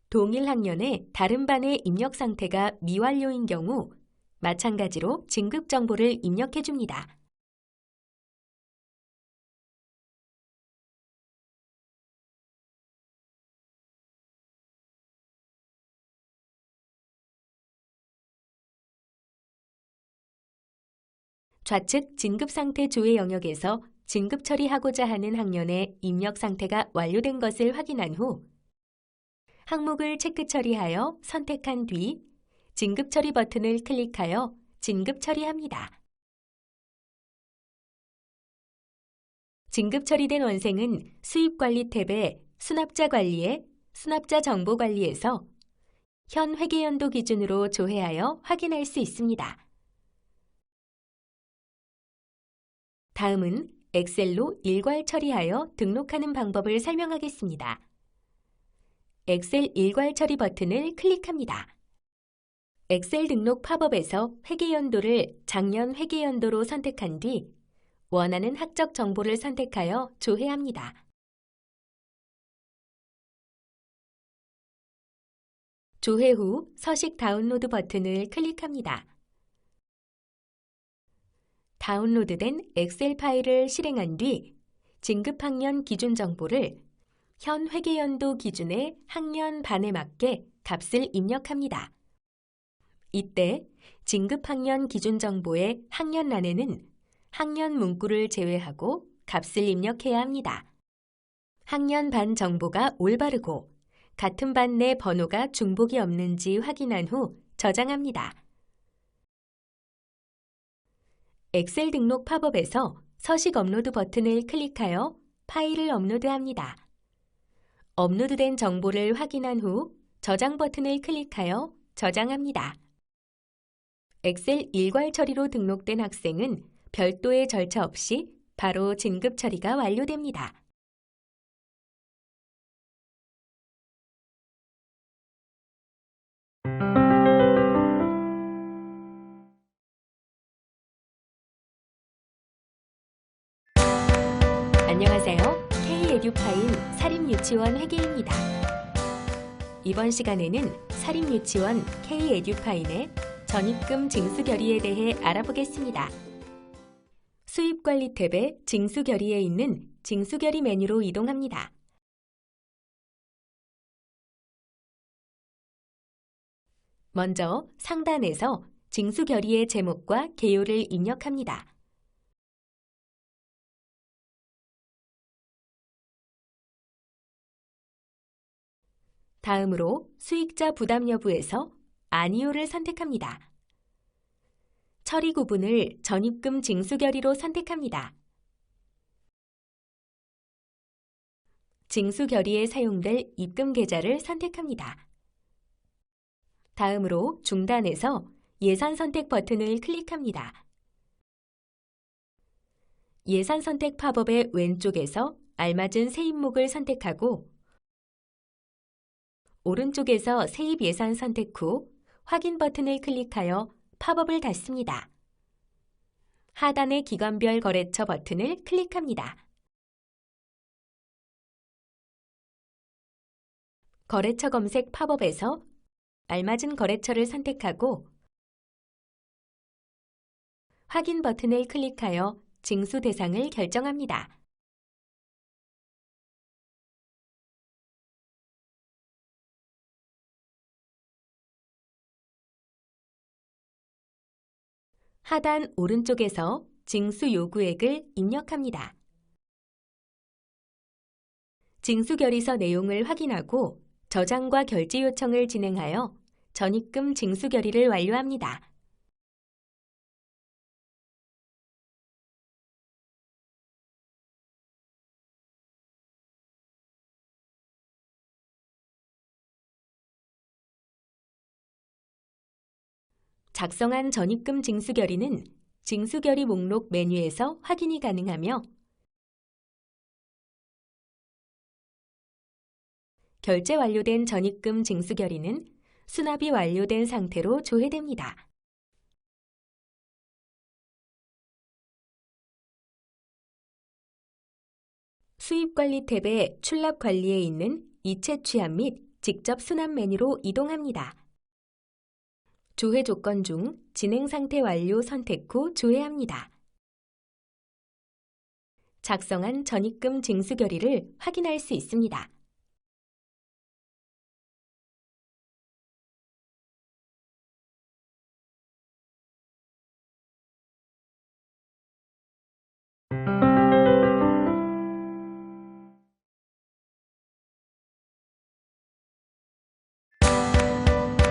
동일 학년의 다른 반의 입력 상태가 미완료인 경우 마찬가지로 진급 정보를 입력해 줍니다. 좌측 진급 상태 조회 영역에서 진급 처리하고자 하는 학년의 입력 상태가 완료된 것을 확인한 후 항목을 체크 처리하여 선택한 뒤 진급 처리 버튼을 클릭하여 진급 처리합니다. 진급 처리된 원생은 수입관리 탭의 수납자 관리에 수납자 정보 관리에서 현 회계연도 기준으로 조회하여 확인할 수 있습니다. 다음은 엑셀로 일괄 처리하여 등록하는 방법을 설명하겠습니다. 엑셀 일괄 처리 버튼을 클릭합니다. 엑셀 등록 팝업에서 회계연도를 작년 회계연도로 선택한 뒤 원하는 학적 정보를 선택하여 조회합니다. 조회 후 서식 다운로드 버튼을 클릭합니다. 다운로드된 엑셀 파일을 실행한 뒤 진급학년 기준 정보를 현 회계연도 기준의 학년 반에 맞게 값을 입력합니다. 이때 진급학년 기준 정보의 학년란에는 학년 문구를 제외하고 값을 입력해야 합니다. 학년 반 정보가 올바르고 같은 반 내 번호가 중복이 없는지 확인한 후 저장합니다. 엑셀 등록 팝업에서 서식 업로드 버튼을 클릭하여 파일을 업로드합니다. 업로드된 정보를 확인한 후 저장 버튼을 클릭하여 저장합니다. 엑셀 일괄 처리로 등록된 학생은 별도의 절차 없이 바로 진급 처리가 완료됩니다. 안녕하세요. K-에듀파인 사립유치원 회계입니다. 이번 시간에는 사립유치원 K-에듀파인의 전입금 징수 결의에 대해 알아보겠습니다. 수입관리 탭의 징수 결의에 있는 징수 결의 메뉴로 이동합니다. 먼저 상단에서 징수 결의의 제목과 개요를 입력합니다. 다음으로 수익자 부담 여부에서 아니오를 선택합니다. 처리 구분을 전입금 징수 결의로 선택합니다. 징수 결의에 사용될 입금 계좌를 선택합니다. 다음으로 중단에서 예산 선택 버튼을 클릭합니다. 예산 선택 팝업의 왼쪽에서 알맞은 세입목을 선택하고 오른쪽에서 세입 예산 선택 후 확인 버튼을 클릭하여 팝업을 닫습니다. 하단의 기관별 거래처 버튼을 클릭합니다. 거래처 검색 팝업에서 알맞은 거래처를 선택하고 확인 버튼을 클릭하여 징수 대상을 결정합니다. 하단 오른쪽에서 징수 요구액을 입력합니다. 징수 결의서 내용을 확인하고 저장과 결제 요청을 진행하여 전입금 징수 결의를 완료합니다. 작성한 전입금 징수 결의는 징수 결의 목록 메뉴에서 확인이 가능하며 결제 완료된 전입금 징수 결의는 수납이 완료된 상태로 조회됩니다. 수입관리 탭의 출납 관리에 있는 이체 취합 및 직접 수납 메뉴로 이동합니다. 조회 조건 중 진행 상태 완료 선택 후 조회합니다. 작성한 전입금 징수 결의를 확인할 수 있습니다.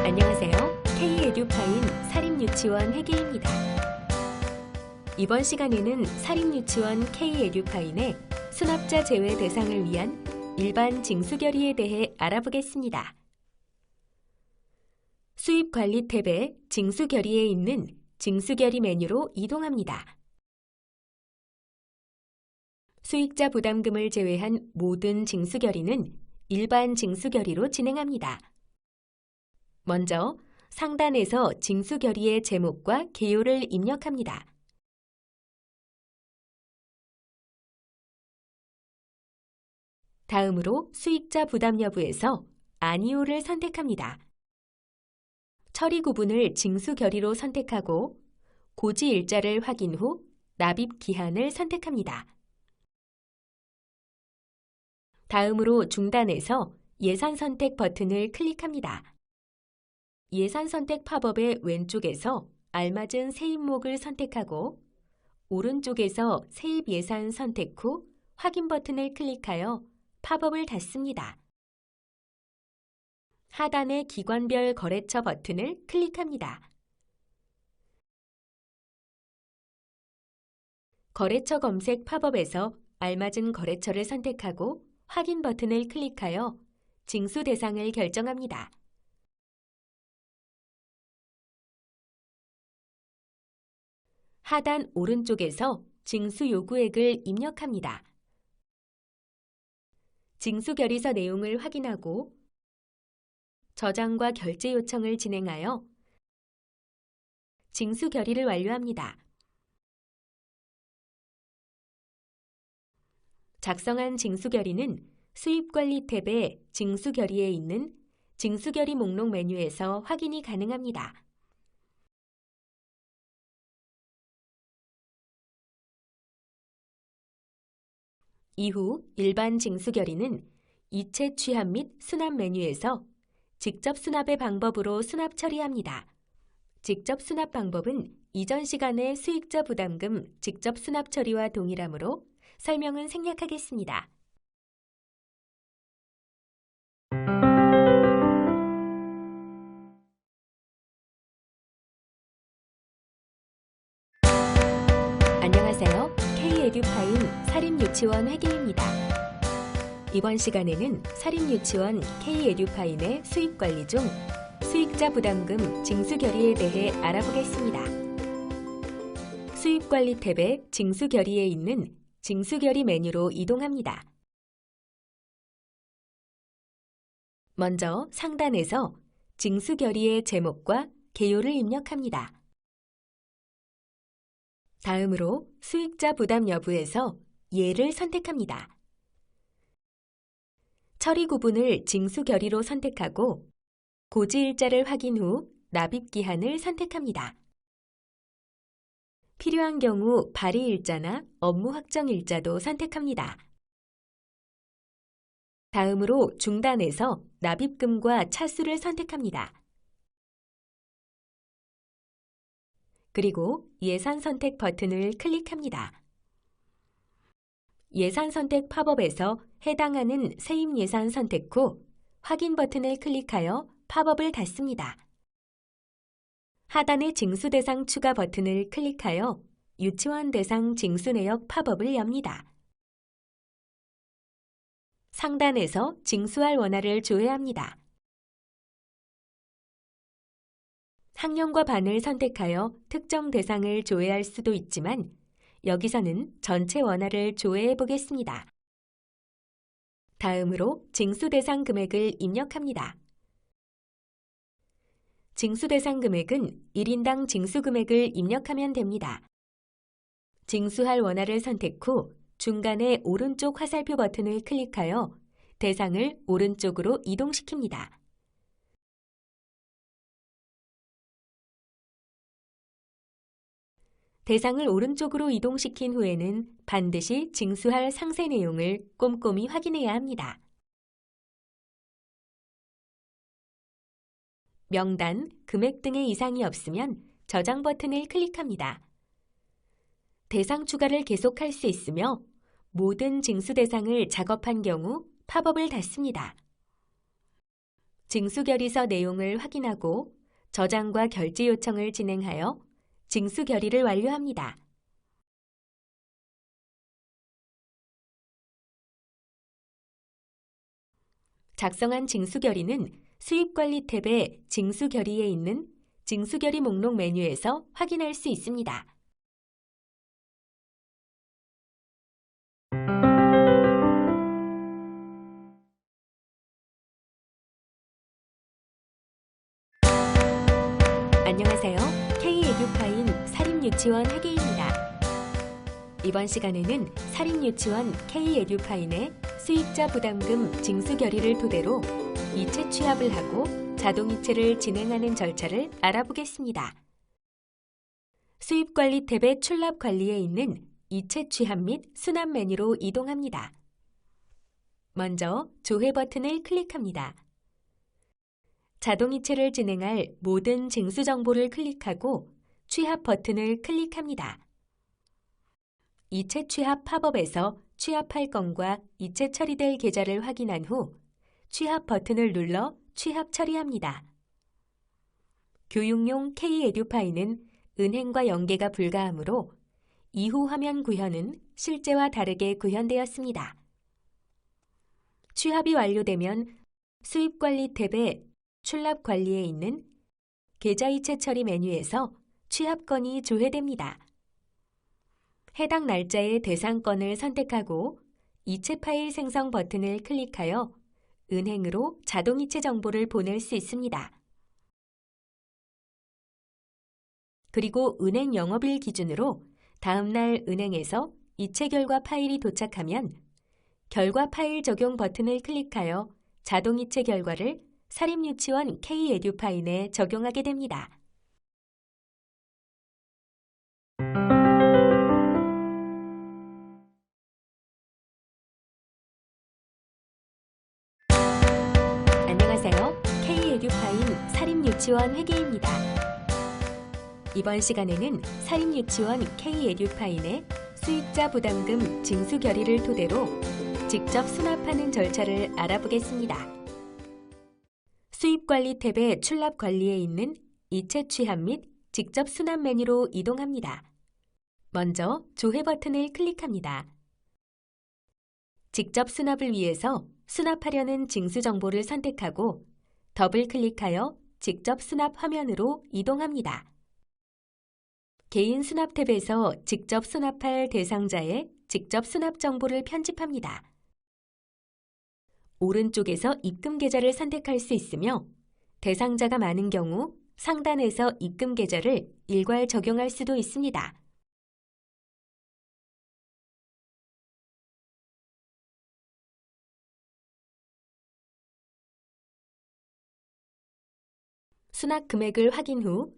안녕하세요. K-에듀파인 사립유치원 회계입니다. 이번 시간에는 사립유치원 K-에듀파인의 수납자 제외 대상을 위한 일반 징수 결의에 대해 알아보겠습니다. 수입관리 탭의 징수 결의에 있는 징수 결의 메뉴로 이동합니다. 수익자 부담금을 제외한 모든 징수 결의는 일반 징수 결의로 진행합니다. 먼저 상단에서 징수 결의의 제목과 개요를 입력합니다. 다음으로 수익자 부담 여부에서 아니오를 선택합니다. 처리 구분을 징수 결의로 선택하고 고지 일자를 확인 후 납입 기한을 선택합니다. 다음으로 중단에서 예산 선택 버튼을 클릭합니다. 예산 선택 팝업의 왼쪽에서 알맞은 세입목을 선택하고 오른쪽에서 세입 예산 선택 후 확인 버튼을 클릭하여 팝업을 닫습니다. 하단의 기관별 거래처 버튼을 클릭합니다. 거래처 검색 팝업에서 알맞은 거래처를 선택하고 확인 버튼을 클릭하여 징수 대상을 결정합니다. 하단 오른쪽에서 징수 요구액을 입력합니다. 징수 결의서 내용을 확인하고 저장과 결제 요청을 진행하여 징수 결의를 완료합니다. 작성한 징수 결의는 수입관리 탭의 징수 결의에 있는 징수 결의 목록 메뉴에서 확인이 가능합니다. 이후 일반 징수 결의는 이체 취합 및 수납 메뉴에서 직접 수납의 방법으로 수납 처리합니다. 직접 수납 방법은 이전 시간의 수익자 부담금 직접 수납 처리와 동일하므로 설명은 생략하겠습니다. 안녕하세요. K-에듀파인 사립유치원 회계입니다. 이번 시간에는 사립유치원 K-에듀파인의 수익관리 중 수익자 부담금 징수 결의에 대해 알아보겠습니다. 수익관리 탭의 징수 결의에 있는 징수 결의 메뉴로 이동합니다. 먼저 상단에서 징수 결의의 제목과 개요를 입력합니다. 다음으로 수익자 부담 여부에서 예를 선택합니다. 처리 구분을 징수 결의로 선택하고 고지 일자를 확인 후 납입 기한을 선택합니다. 필요한 경우 발의 일자나 업무 확정 일자도 선택합니다. 다음으로 중단에서 납입금과 차수를 선택합니다. 그리고 예산 선택 버튼을 클릭합니다. 예산 선택 팝업에서 해당하는 세입 예산 선택 후 확인 버튼을 클릭하여 팝업을 닫습니다. 하단의 징수 대상 추가 버튼을 클릭하여 유치원 대상 징수 내역 팝업을 엽니다. 상단에서 징수할 원화를 조회합니다. 학년과 반을 선택하여 특정 대상을 조회할 수도 있지만 여기서는 전체 원화를 조회해 보겠습니다. 다음으로 징수 대상 금액을 입력합니다. 징수 대상 금액은 1인당 징수 금액을 입력하면 됩니다. 징수할 원화를 선택 후 중간에 오른쪽 화살표 버튼을 클릭하여 대상을 오른쪽으로 이동시킵니다. 대상을 오른쪽으로 이동시킨 후에는 반드시 징수할 상세 내용을 꼼꼼히 확인해야 합니다. 명단, 금액 등의 이상이 없으면 저장 버튼을 클릭합니다. 대상 추가를 계속할 수 있으며 모든 징수 대상을 작업한 경우 팝업을 닫습니다. 징수 결의서 내용을 확인하고 저장과 결제 요청을 진행하여 징수 결의를 완료합니다. 작성한 징수 결의는 수입관리 탭의 징수 결의에 있는 징수 결의 목록 메뉴에서 확인할 수 있습니다. 안녕하세요. K-에듀파인 사립유치원 회계입니다. 이번 시간에는 사립유치원 K-에듀파인의 수익자 부담금 징수 결의를 토대로 이체 취합을 하고 자동이체를 진행하는 절차를 알아보겠습니다. 수입관리 탭의 출납관리에 있는 이체 취합 및 수납 메뉴로 이동합니다. 먼저 조회 버튼을 클릭합니다. 자동이체를 진행할 모든 징수 정보를 클릭하고 취합 버튼을 클릭합니다. 이체 취합 팝업에서 취합할 건과 이체 처리될 계좌를 확인한 후 취합 버튼을 눌러 취합 처리합니다. 교육용 K-에듀파이는 은행과 연계가 불가하므로 이후 화면 구현은 실제와 다르게 구현되었습니다. 취합이 완료되면 수입관리 탭의 출납관리에 있는 계좌이체 처리 메뉴에서 취합건이 조회됩니다. 해당 날짜의 대상건을 선택하고 이체 파일 생성 버튼을 클릭하여 은행으로 자동이체 정보를 보낼 수 있습니다. 그리고 은행 영업일 기준으로 다음날 은행에서 이체 결과 파일이 도착하면 결과 파일 적용 버튼을 클릭하여 자동이체 결과를 사립유치원 K-에듀파인에 적용하게 됩니다. 안녕하세요. K-에듀파인 사립유치원 회계입니다. 이번 시간에는 사립유치원 K-에듀파인의 수익자 부담금 징수 결의를 토대로 직접 수납하는 절차를 알아보겠습니다. 수입관리 탭의 출납관리에 있는 이체 취합 및 직접 수납 메뉴로 이동합니다. 먼저 조회 버튼을 클릭합니다. 직접 수납을 위해서 수납하려는 징수 정보를 선택하고 더블 클릭하여 직접 수납 화면으로 이동합니다. 개인 수납 탭에서 직접 수납할 대상자의 직접 수납 정보를 편집합니다. 오른쪽에서 입금 계좌를 선택할 수 있으며 대상자가 많은 경우 상단에서 입금 계좌를 일괄 적용할 수도 있습니다. 수납 금액을 확인 후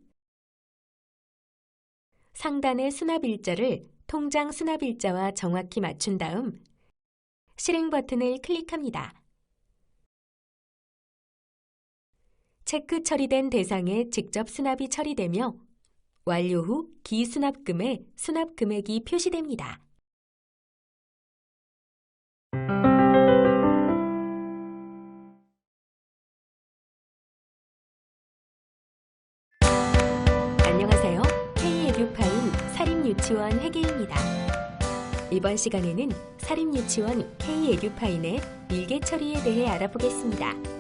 상단의 수납일자를 통장 수납일자와 정확히 맞춘 다음 실행 버튼을 클릭합니다. 체크 처리된 대상에 직접 수납이 처리되며 완료 후 기수납금에 수납 금액이 표시됩니다. 안녕하세요. K-에듀파인 사립유치원 회계입니다. 이번 시간에는 사립유치원 K-에듀파인의 일개 처리에 대해 알아보겠습니다.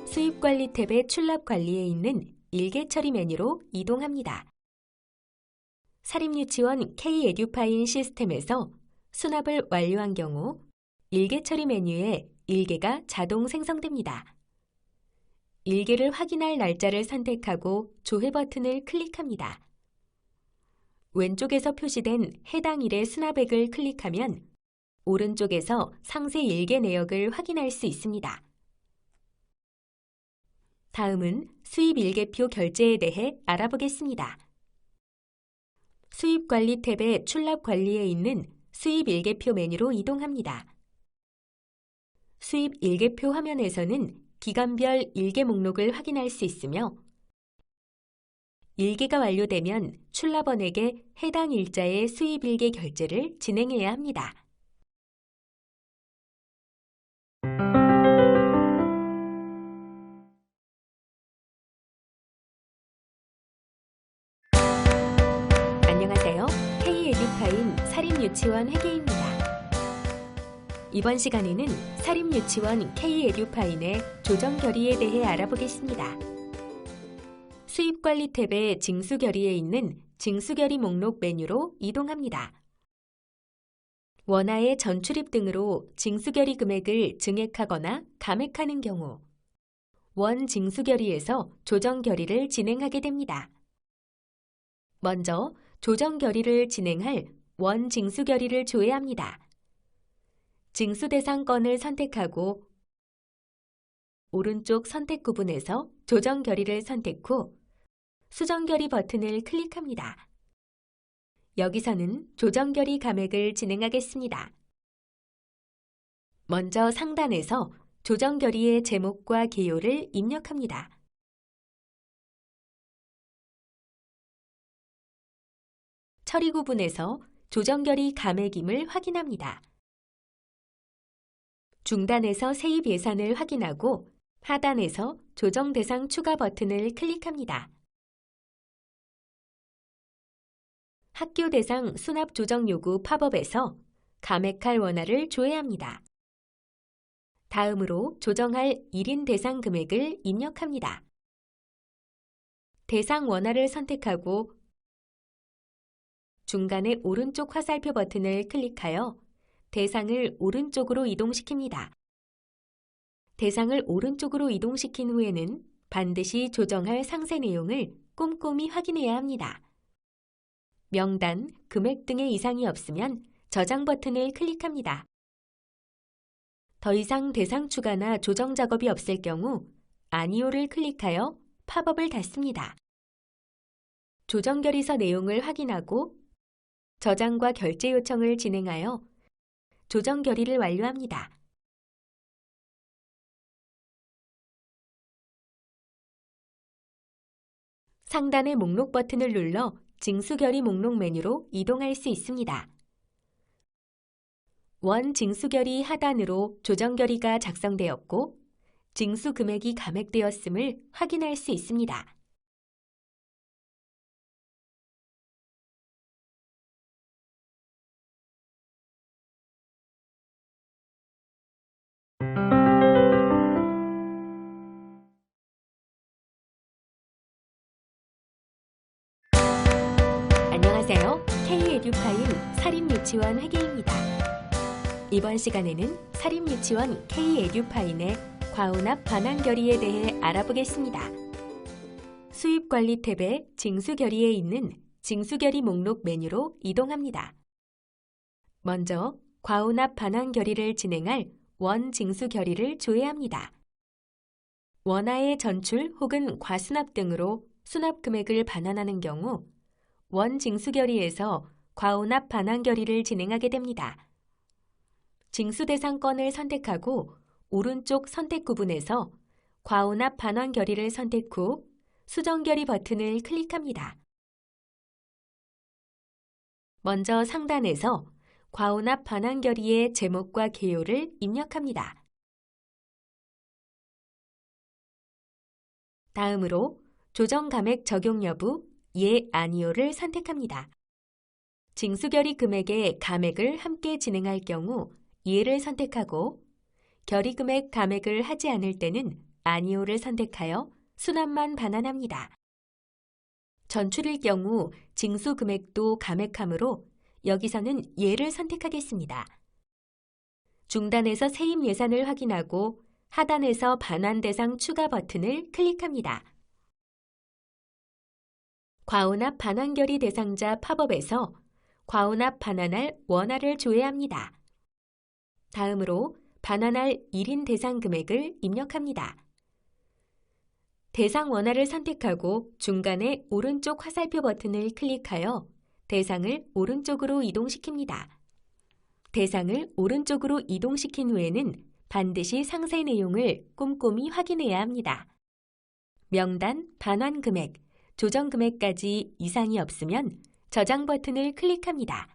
수입관리 탭의 출납관리에 있는 일개 처리 메뉴로 이동합니다. 사립유치원 K-에듀파인 시스템에서 수납을 완료한 경우 일개 처리 메뉴에 일개가 자동 생성됩니다. 일개를 확인할 날짜를 선택하고 조회 버튼을 클릭합니다. 왼쪽에서 표시된 해당 일의 수납액을 클릭하면 오른쪽에서 상세 일개 내역을 확인할 수 있습니다. 다음은 수입일개표 결제에 대해 알아보겠습니다. 수입관리 탭의 출납관리에 있는 수입일개표 메뉴로 이동합니다. 수입일개표 화면에서는 기간별 일개 목록을 확인할 수 있으며 일개가 완료되면 출납원에게 해당 일자의 수입일개 결제를 진행해야 합니다. 안녕하세요. K-에듀파인 사립유치원 회계입니다. 이번 시간에는 사립유치원 K-에듀파인의 조정 결의에 대해 알아보겠습니다. 수입관리 탭의 징수 결의에 있는 징수 결의 목록 메뉴로 이동합니다. 원화의 전출입 등으로 징수 결의 금액을 증액하거나 감액하는 경우 원 징수 결의에서 조정 결의를 진행하게 됩니다. 먼저 조정 결의를 진행할 원 징수 결의를 조회합니다. 징수 대상 건을 선택하고 오른쪽 선택 구분에서 조정 결의를 선택 후 수정 결의 버튼을 클릭합니다. 여기서는 조정 결의 감액을 진행하겠습니다. 먼저 상단에서 조정 결의의 제목과 개요를 입력합니다. 처리 구분에서 조정 결의 감액임을 확인합니다. 중단에서 세입 예산을 확인하고 하단에서 조정 대상 추가 버튼을 클릭합니다. 학교 대상 수납 조정 요구 팝업에서 감액할 원화를 조회합니다. 다음으로 조정할 1인 대상 금액을 입력합니다. 대상 원화를 선택하고 중간에 오른쪽 화살표 버튼을 클릭하여 대상을 오른쪽으로 이동시킵니다. 대상을 오른쪽으로 이동시킨 후에는 반드시 조정할 상세 내용을 꼼꼼히 확인해야 합니다. 명단, 금액 등의 이상이 없으면 저장 버튼을 클릭합니다. 더 이상 대상 추가나 조정 작업이 없을 경우 아니오를 클릭하여 팝업을 닫습니다. 조정 결의서 내용을 확인하고 저장과 결제 요청을 진행하여 조정 결의를 완료합니다. 상단의 목록 버튼을 눌러 징수결의 목록 메뉴로 이동할 수 있습니다. 원 징수결의 하단으로 조정결의가 작성되었고 징수 금액이 감액되었음을 확인할 수 있습니다. 안녕하세요. K-에듀파인 사립유치원 회계입니다. 이번 시간에는 사립유치원 K-에듀파인의 과운합 반환 결의에 대해 알아보겠습니다. 수입관리 탭의 징수 결의에 있는 징수 결의 목록 메뉴로 이동합니다. 먼저 과운합 반환 결의를 진행할 원 징수 결의를 조회합니다. 원화의 전출 혹은 과수납 등으로 수납 금액을 반환하는 경우 원 징수 결의에서 과운합 반환 결의를 진행하게 됩니다. 징수 대상 건을 선택하고 오른쪽 선택 구분에서 과운합 반환 결의를 선택 후 수정 결의 버튼을 클릭합니다. 먼저 상단에서 과운합 반환 결의의 제목과 개요를 입력합니다. 다음으로 조정 감액 적용 여부, 예, 아니오를 선택합니다. 징수 결의 금액의 감액을 함께 진행할 경우 예를 선택하고 결의 금액 감액을 하지 않을 때는 아니오를 선택하여 수납만 반환합니다. 전출일 경우 징수 금액도 감액하므로 여기서는 예를 선택하겠습니다. 중단에서 세입 예산을 확인하고 하단에서 반환 대상 추가 버튼을 클릭합니다. 과운합 반환 결의 대상자 팝업에서 과운합 반환할 원화를 조회합니다. 다음으로 반환할 1인 대상 금액을 입력합니다. 대상 원화를 선택하고 중간에 오른쪽 화살표 버튼을 클릭하여 대상을 오른쪽으로 이동시킵니다. 대상을 오른쪽으로 이동시킨 후에는 반드시 상세 내용을 꼼꼼히 확인해야 합니다. 명단, 반환 금액, 조정 금액까지 이상이 없으면 저장 버튼을 클릭합니다.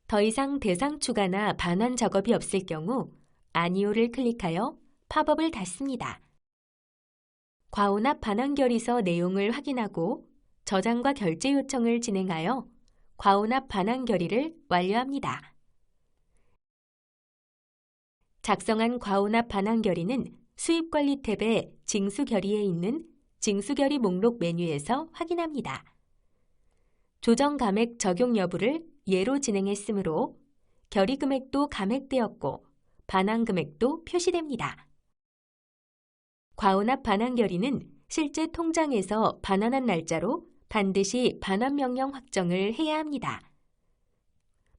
더 이상 대상 추가나 반환 작업이 없을 경우 아니오를 클릭하여 팝업을 닫습니다. 과운합 반환 결의서 내용을 확인하고 저장과 결제 요청을 진행하여 과운합 반환 결의를 완료합니다. 작성한 과운합 반환 결의는 수입관리 탭의 징수 결의에 있는 징수 결의 목록 메뉴에서 확인합니다. 조정 감액 적용 여부를 예로 진행했으므로 결의 금액도 감액되었고 반환 금액도 표시됩니다. 과운합 반환 결의는 실제 통장에서 반환한 날짜로 반드시 반환 명령 확정을 해야 합니다.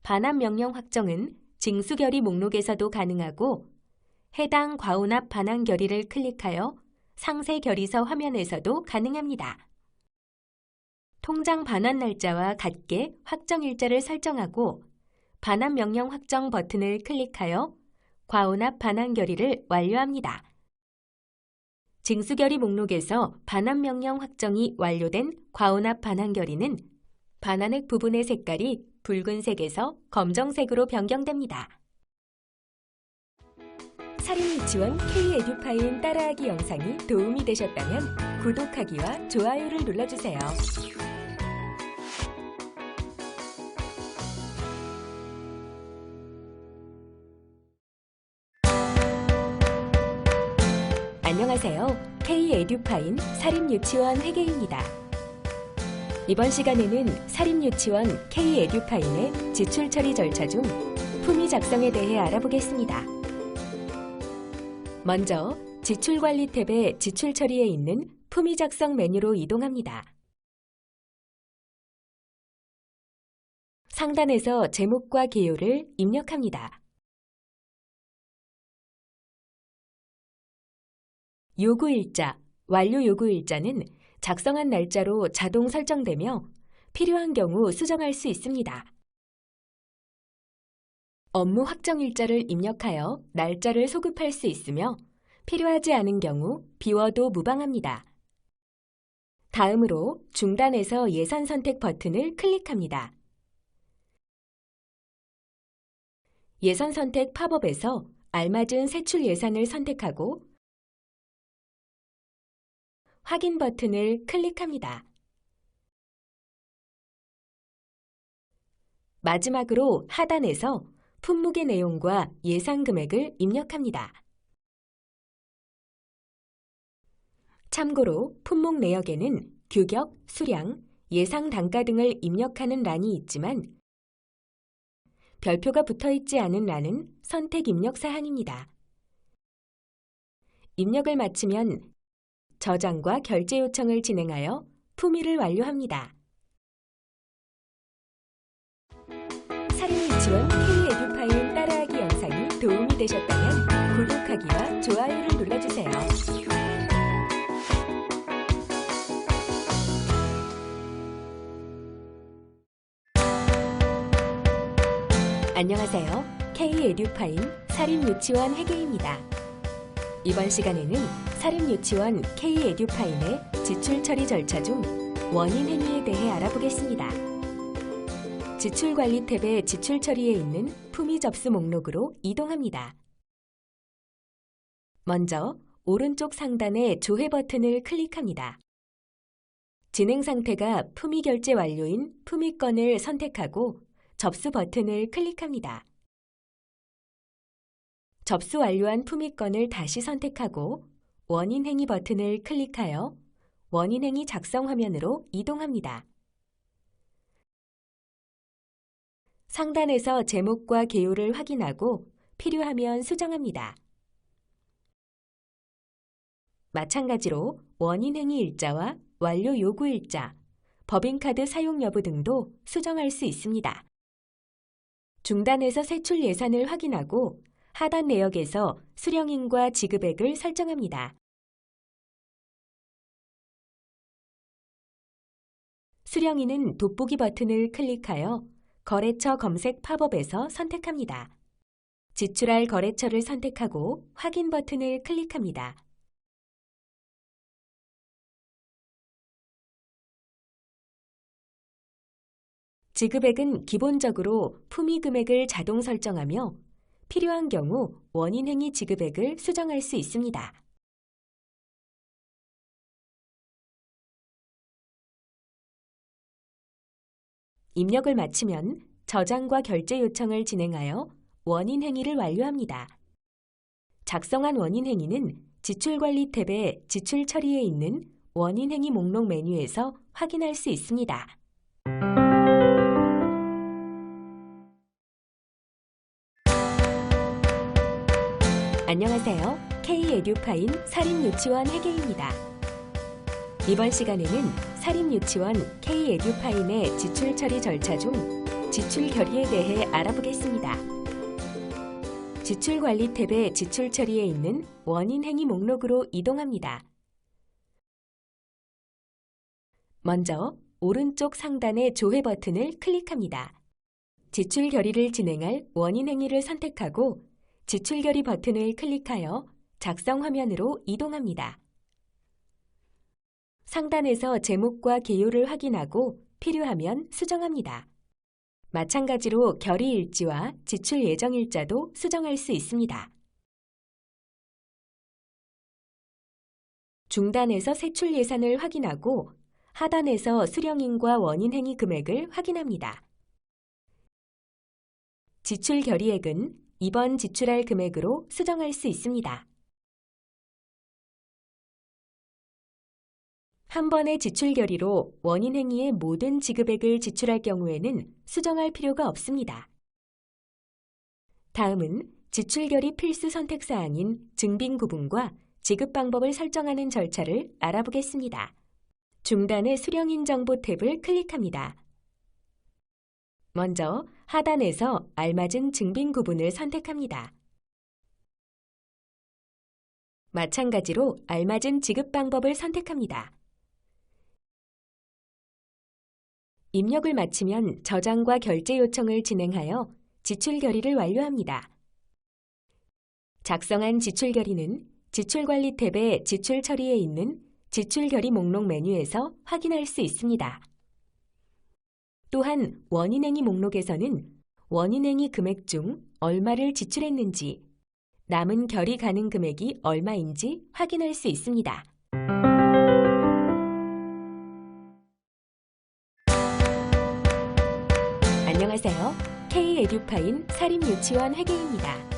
반환 명령 확정은 징수 결의 목록에서도 가능하고 해당 과혼합 반환 결의를 클릭하여 상세 결의서 화면에서도 가능합니다. 통장 반환 날짜와 같게 확정 일자를 설정하고 반환 명령 확정 버튼을 클릭하여 과혼합 반환 결의를 완료합니다. 징수결의 목록에서 반환 명령 확정이 완료된 과혼합 반환 결의는 반환액 부분의 색깔이 붉은색에서 검정색으로 변경됩니다. 살인유치원 K-에듀파인 따라하기 영상이 도움이 되셨다면 구독하기와 좋아요를 눌러주세요. 안녕하세요. K-에듀파인 사립유치원 회계입니다. 이번 시간에는 사립유치원 K-에듀파인의 지출 처리 절차 중 품위 작성에 대해 알아보겠습니다. 먼저 지출관리 탭의 지출 처리에 있는 품위 작성 메뉴로 이동합니다. 상단에서 제목과 개요를 입력합니다. 요구일자, 완료 요구일자는 작성한 날짜로 자동 설정되며 필요한 경우 수정할 수 있습니다. 업무 확정일자를 입력하여 날짜를 소급할 수 있으며 필요하지 않은 경우 비워도 무방합니다. 다음으로 중단에서 예산 선택 버튼을 클릭합니다. 예산 선택 팝업에서 알맞은 세출 예산을 선택하고 확인 버튼을 클릭합니다. 마지막으로 하단에서 품목의 내용과 예상 금액을 입력합니다. 참고로 품목 내역에는 규격, 수량, 예상 단가 등을 입력하는 란이 있지만 별표가 붙어있지 않은 란은 선택 입력 사항입니다. 입력을 마치면 저장과 결제 요청을 진행하여 품위를 완료합니다. 살인유치원 K-에듀파인 따라하기 영상이 도움이 되셨다면 구독하기와 좋아요를 눌러주세요. 안녕하세요. K-에듀파인 사립유치원 회계입니다. 이번 시간에는 사립유치원 K-에듀파인의 지출 처리 절차 중 원인 행위에 대해 알아보겠습니다. 지출관리 탭의 지출 처리에 있는 품위 접수 목록으로 이동합니다. 먼저 오른쪽 상단의 조회 버튼을 클릭합니다. 진행 상태가 품위 결제 완료인 품위건을 선택하고 접수 버튼을 클릭합니다. 접수 완료한 품위건을 다시 선택하고 원인 행위 버튼을 클릭하여 원인 행위 작성 화면으로 이동합니다. 상단에서 제목과 개요를 확인하고 필요하면 수정합니다. 마찬가지로 원인 행위 일자와 완료 요구 일자, 법인카드 사용 여부 등도 수정할 수 있습니다. 중단에서 세출 예산을 확인하고 하단 내역에서 수령인과 지급액을 설정합니다. 수령인은 돋보기 버튼을 클릭하여 거래처 검색 팝업에서 선택합니다. 지출할 거래처를 선택하고 확인 버튼을 클릭합니다. 지급액은 기본적으로 품위 금액을 자동 설정하며 필요한 경우 원인 행위 지급액을 수정할 수 있습니다. 입력을 마치면 저장과 결제 요청을 진행하여 원인 행위를 완료합니다. 작성한 원인 행위는 지출관리 탭의 지출 처리에 있는 원인 행위 목록 메뉴에서 확인할 수 있습니다. 안녕하세요. K-에듀파인 사립유치원 회계입니다. 이번 시간에는 사립유치원 K-에듀파인의 지출 처리 절차 중 지출 결의에 대해 알아보겠습니다. 지출관리 탭의 지출 처리에 있는 원인 행위 목록으로 이동합니다. 먼저 오른쪽 상단의 조회 버튼을 클릭합니다. 지출 결의를 진행할 원인 행위를 선택하고 지출 결의 버튼을 클릭하여 작성 화면으로 이동합니다. 상단에서 제목과 개요를 확인하고 필요하면 수정합니다. 마찬가지로 결의 일지와 지출 예정 일자도 수정할 수 있습니다. 중단에서 세출 예산을 확인하고 하단에서 수령인과 원인 행위 금액을 확인합니다. 지출 결의액은 이번 지출할 금액으로 수정할 수 있습니다. 한 번의 지출 결의로 원인 행위의 모든 지급액을 지출할 경우에는 수정할 필요가 없습니다. 다음은 지출 결의 필수 선택 사항인 증빙 구분과 지급 방법을 설정하는 절차를 알아보겠습니다. 중단의 수령인 정보 탭을 클릭합니다. 먼저 하단에서 알맞은 증빙 구분을 선택합니다. 마찬가지로 알맞은 지급 방법을 선택합니다. 입력을 마치면 저장과 결제 요청을 진행하여 지출 결의를 완료합니다. 작성한 지출 결의는 지출관리 탭의 지출 처리에 있는 지출 결의 목록 메뉴에서 확인할 수 있습니다. 또한 원인행위 목록에서는 원인행위 금액 중 얼마를 지출했는지, 남은 결의 가능 금액이 얼마인지 확인할 수 있습니다. 안녕하세요. K-에듀파인 사립유치원 회계입니다.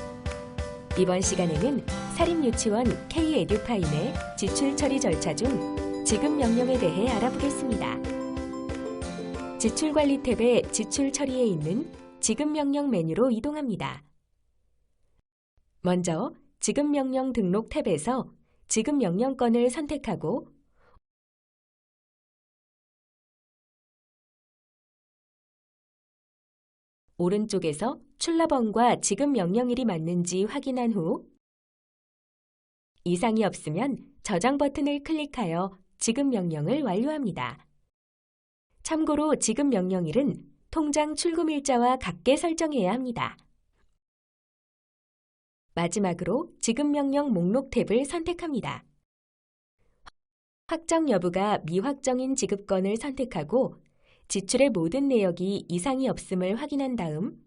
이번 시간에는 사립유치원 K-에듀파인의 지출 처리 절차 중 지급 명령에 대해 알아보겠습니다. 지출관리 탭의 지출 처리에 있는 지급 명령 메뉴로 이동합니다. 먼저 지급 명령 등록 탭에서 지급 명령건을 선택하고 오른쪽에서 출납원과 지급 명령일이 맞는지 확인한 후 이상이 없으면 저장 버튼을 클릭하여 지급 명령을 완료합니다. 참고로 지급 명령일은 통장 출금일자와 같게 설정해야 합니다. 마지막으로 지급 명령 목록 탭을 선택합니다. 확정 여부가 미확정인 지급건을 선택하고 지출의 모든 내역이 이상이 없음을 확인한 다음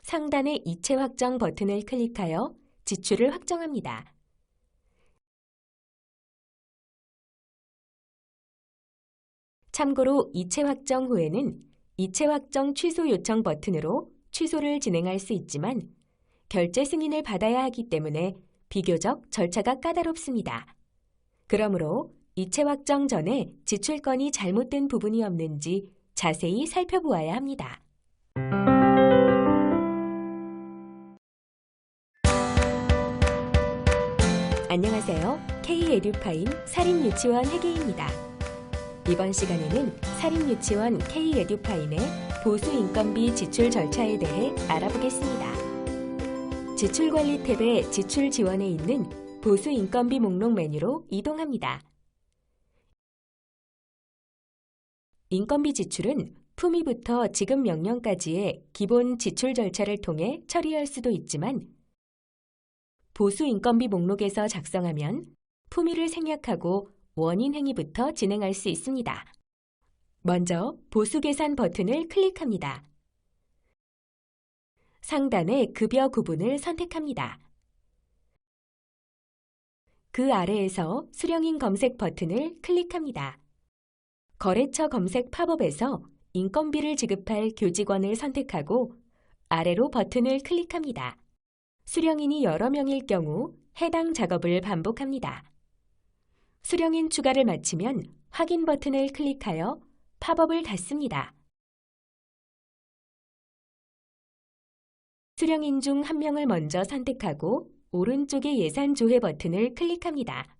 상단의 이체 확정 버튼을 클릭하여 지출을 확정합니다. 참고로 이체 확정 후에는 이체 확정 취소 요청 버튼으로 취소를 진행할 수 있지만 결제 승인을 받아야 하기 때문에 비교적 절차가 까다롭습니다. 그러므로 이체 확정 전에 지출건이 잘못된 부분이 없는지 자세히 살펴보아야 합니다. 안녕하세요. K-에듀파인 사립유치원 회계입니다. 이번 시간에는 사립유치원 K-에듀파인의 보수인건비 지출 절차에 대해 알아보겠습니다. 지출관리 탭의 지출 지원에 있는 보수인건비 목록 메뉴로 이동합니다. 인건비 지출은 품위부터 지급 명령까지의 기본 지출 절차를 통해 처리할 수도 있지만 보수인건비 목록에서 작성하면 품위를 생략하고 원인 행위부터 진행할 수 있습니다. 먼저 보수계산 버튼을 클릭합니다. 상단의 급여 구분을 선택합니다. 그 아래에서 수령인 검색 버튼을 클릭합니다. 거래처 검색 팝업에서 인건비를 지급할 교직원을 선택하고 아래로 버튼을 클릭합니다. 수령인이 여러 명일 경우 해당 작업을 반복합니다. 수령인 추가를 마치면 확인 버튼을 클릭하여 팝업을 닫습니다. 수령인 중 한 명을 먼저 선택하고 오른쪽의 예산 조회 버튼을 클릭합니다.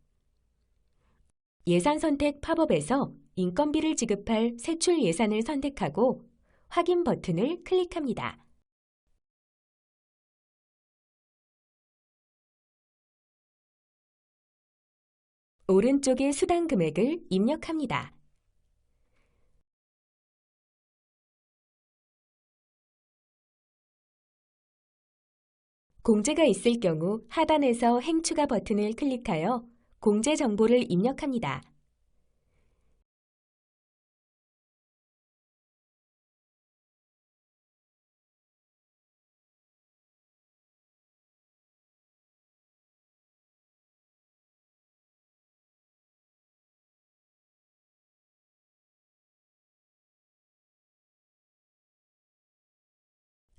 예산 선택 팝업에서 인건비를 지급할 세출 예산을 선택하고 확인 버튼을 클릭합니다. 오른쪽에 수당 금액을 입력합니다. 공제가 있을 경우 하단에서 행추가 버튼을 클릭하여 공제 정보를 입력합니다.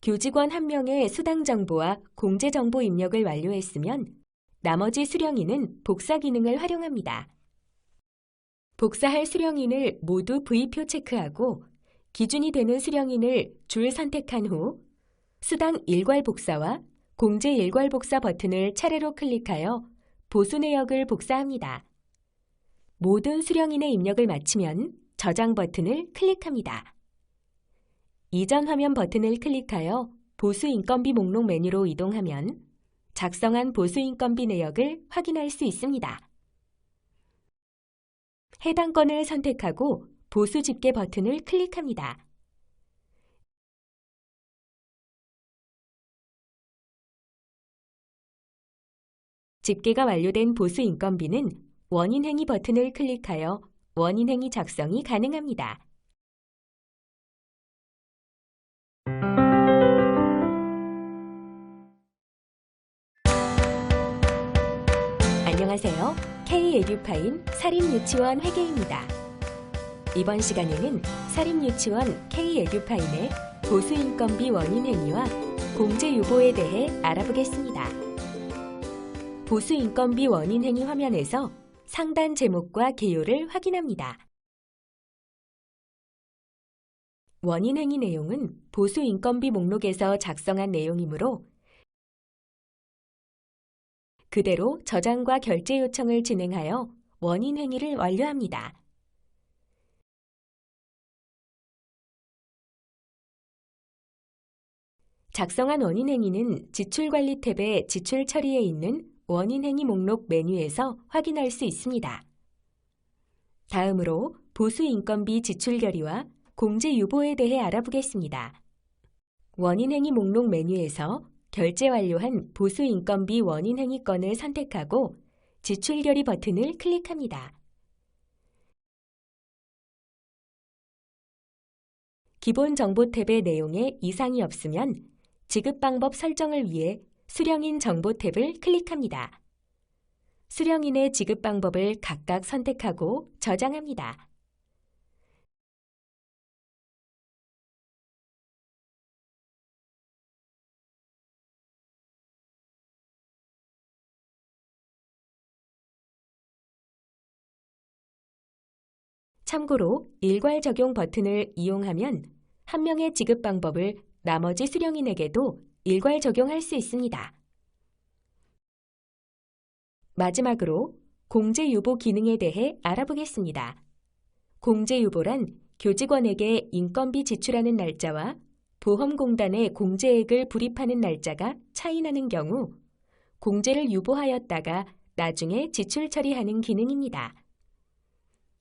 교직원 1명의 수당 정보와 공제 정보 입력을 완료했으면 나머지 수령인은 복사 기능을 활용합니다. 복사할 수령인을 모두 V표 체크하고 기준이 되는 수령인을 줄 선택한 후 수당 일괄 복사와 공제 일괄 복사 버튼을 차례로 클릭하여 보수 내역을 복사합니다. 모든 수령인의 입력을 마치면 저장 버튼을 클릭합니다. 이전 화면 버튼을 클릭하여 보수 인건비 목록 메뉴로 이동하면 작성한 보수 인건비 내역을 확인할 수 있습니다. 해당 건을 선택하고 보수 집계 버튼을 클릭합니다. 집계가 완료된 보수 인건비는 원인 행위 버튼을 클릭하여 원인 행위 작성이 가능합니다. 안녕하세요. K-에듀파인 사립유치원 회계입니다. 이번 시간에는 사립유치원 K-에듀파인의 보수인건비 원인 행위와 공제 유보에 대해 알아보겠습니다. 보수인건비 원인 행위 화면에서 상단 제목과 개요를 확인합니다. 원인 행위 내용은 보수인건비 목록에서 작성한 내용이므로 그대로 저장과 결제 요청을 진행하여 원인 행위를 완료합니다. 작성한 원인 행위는 지출관리 탭의 지출 처리에 있는 원인 행위 목록 메뉴에서 확인할 수 있습니다. 다음으로 보수 인건비 지출 결의와 공제 유보에 대해 알아보겠습니다. 원인 행위 목록 메뉴에서 결제 완료한 보수 인건비 원인 행위 건을 선택하고 지출 결의 버튼을 클릭합니다. 기본 정보 탭의 내용에 이상이 없으면 지급 방법 설정을 위해 수령인 정보 탭을 클릭합니다. 수령인의 지급 방법을 각각 선택하고 저장합니다. 참고로 일괄 적용 버튼을 이용하면 한 명의 지급 방법을 나머지 수령인에게도 일괄 적용할 수 있습니다. 마지막으로 공제 유보 기능에 대해 알아보겠습니다. 공제 유보란 교직원에게 인건비 지출하는 날짜와 보험공단에 공제액을 불입하는 날짜가 차이나는 경우 공제를 유보하였다가 나중에 지출 처리하는 기능입니다.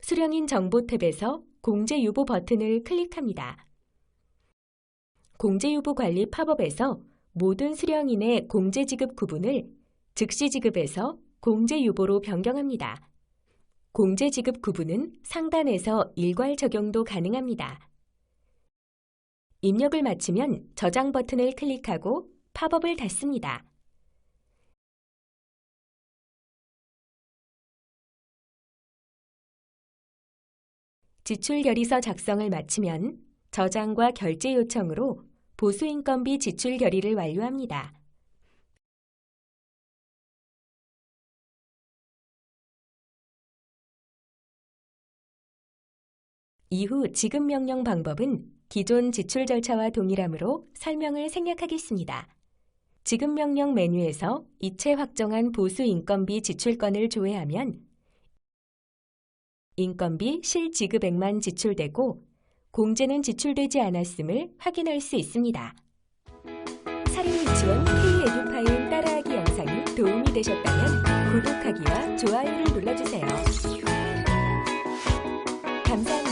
수령인 정보 탭에서 공제 유보 버튼을 클릭합니다. 공제 유보 관리 팝업에서 모든 수령인의 공제 지급 구분을 즉시 지급에서 공제 유보로 변경합니다. 공제 지급 구분은 상단에서 일괄 적용도 가능합니다. 입력을 마치면 저장 버튼을 클릭하고 팝업을 닫습니다. 지출 결의서 작성을 마치면 저장과 결제 요청으로 보수인건비 지출 결의를 완료합니다. 이후 지급 명령 방법은 기존 지출 절차와 동일하므로 설명을 생략하겠습니다. 지급 명령 메뉴에서 이체 확정한 보수인건비 지출건을 조회하면 인건비 실지급액만 지출되고 공제는 지출되지 않았음을 확인할 수 있습니다. 사립 유치원 K-에듀파인 따라하기 영상이 도움이 되셨다면 구독하기와 좋아요를 눌러주세요. 감사합니다.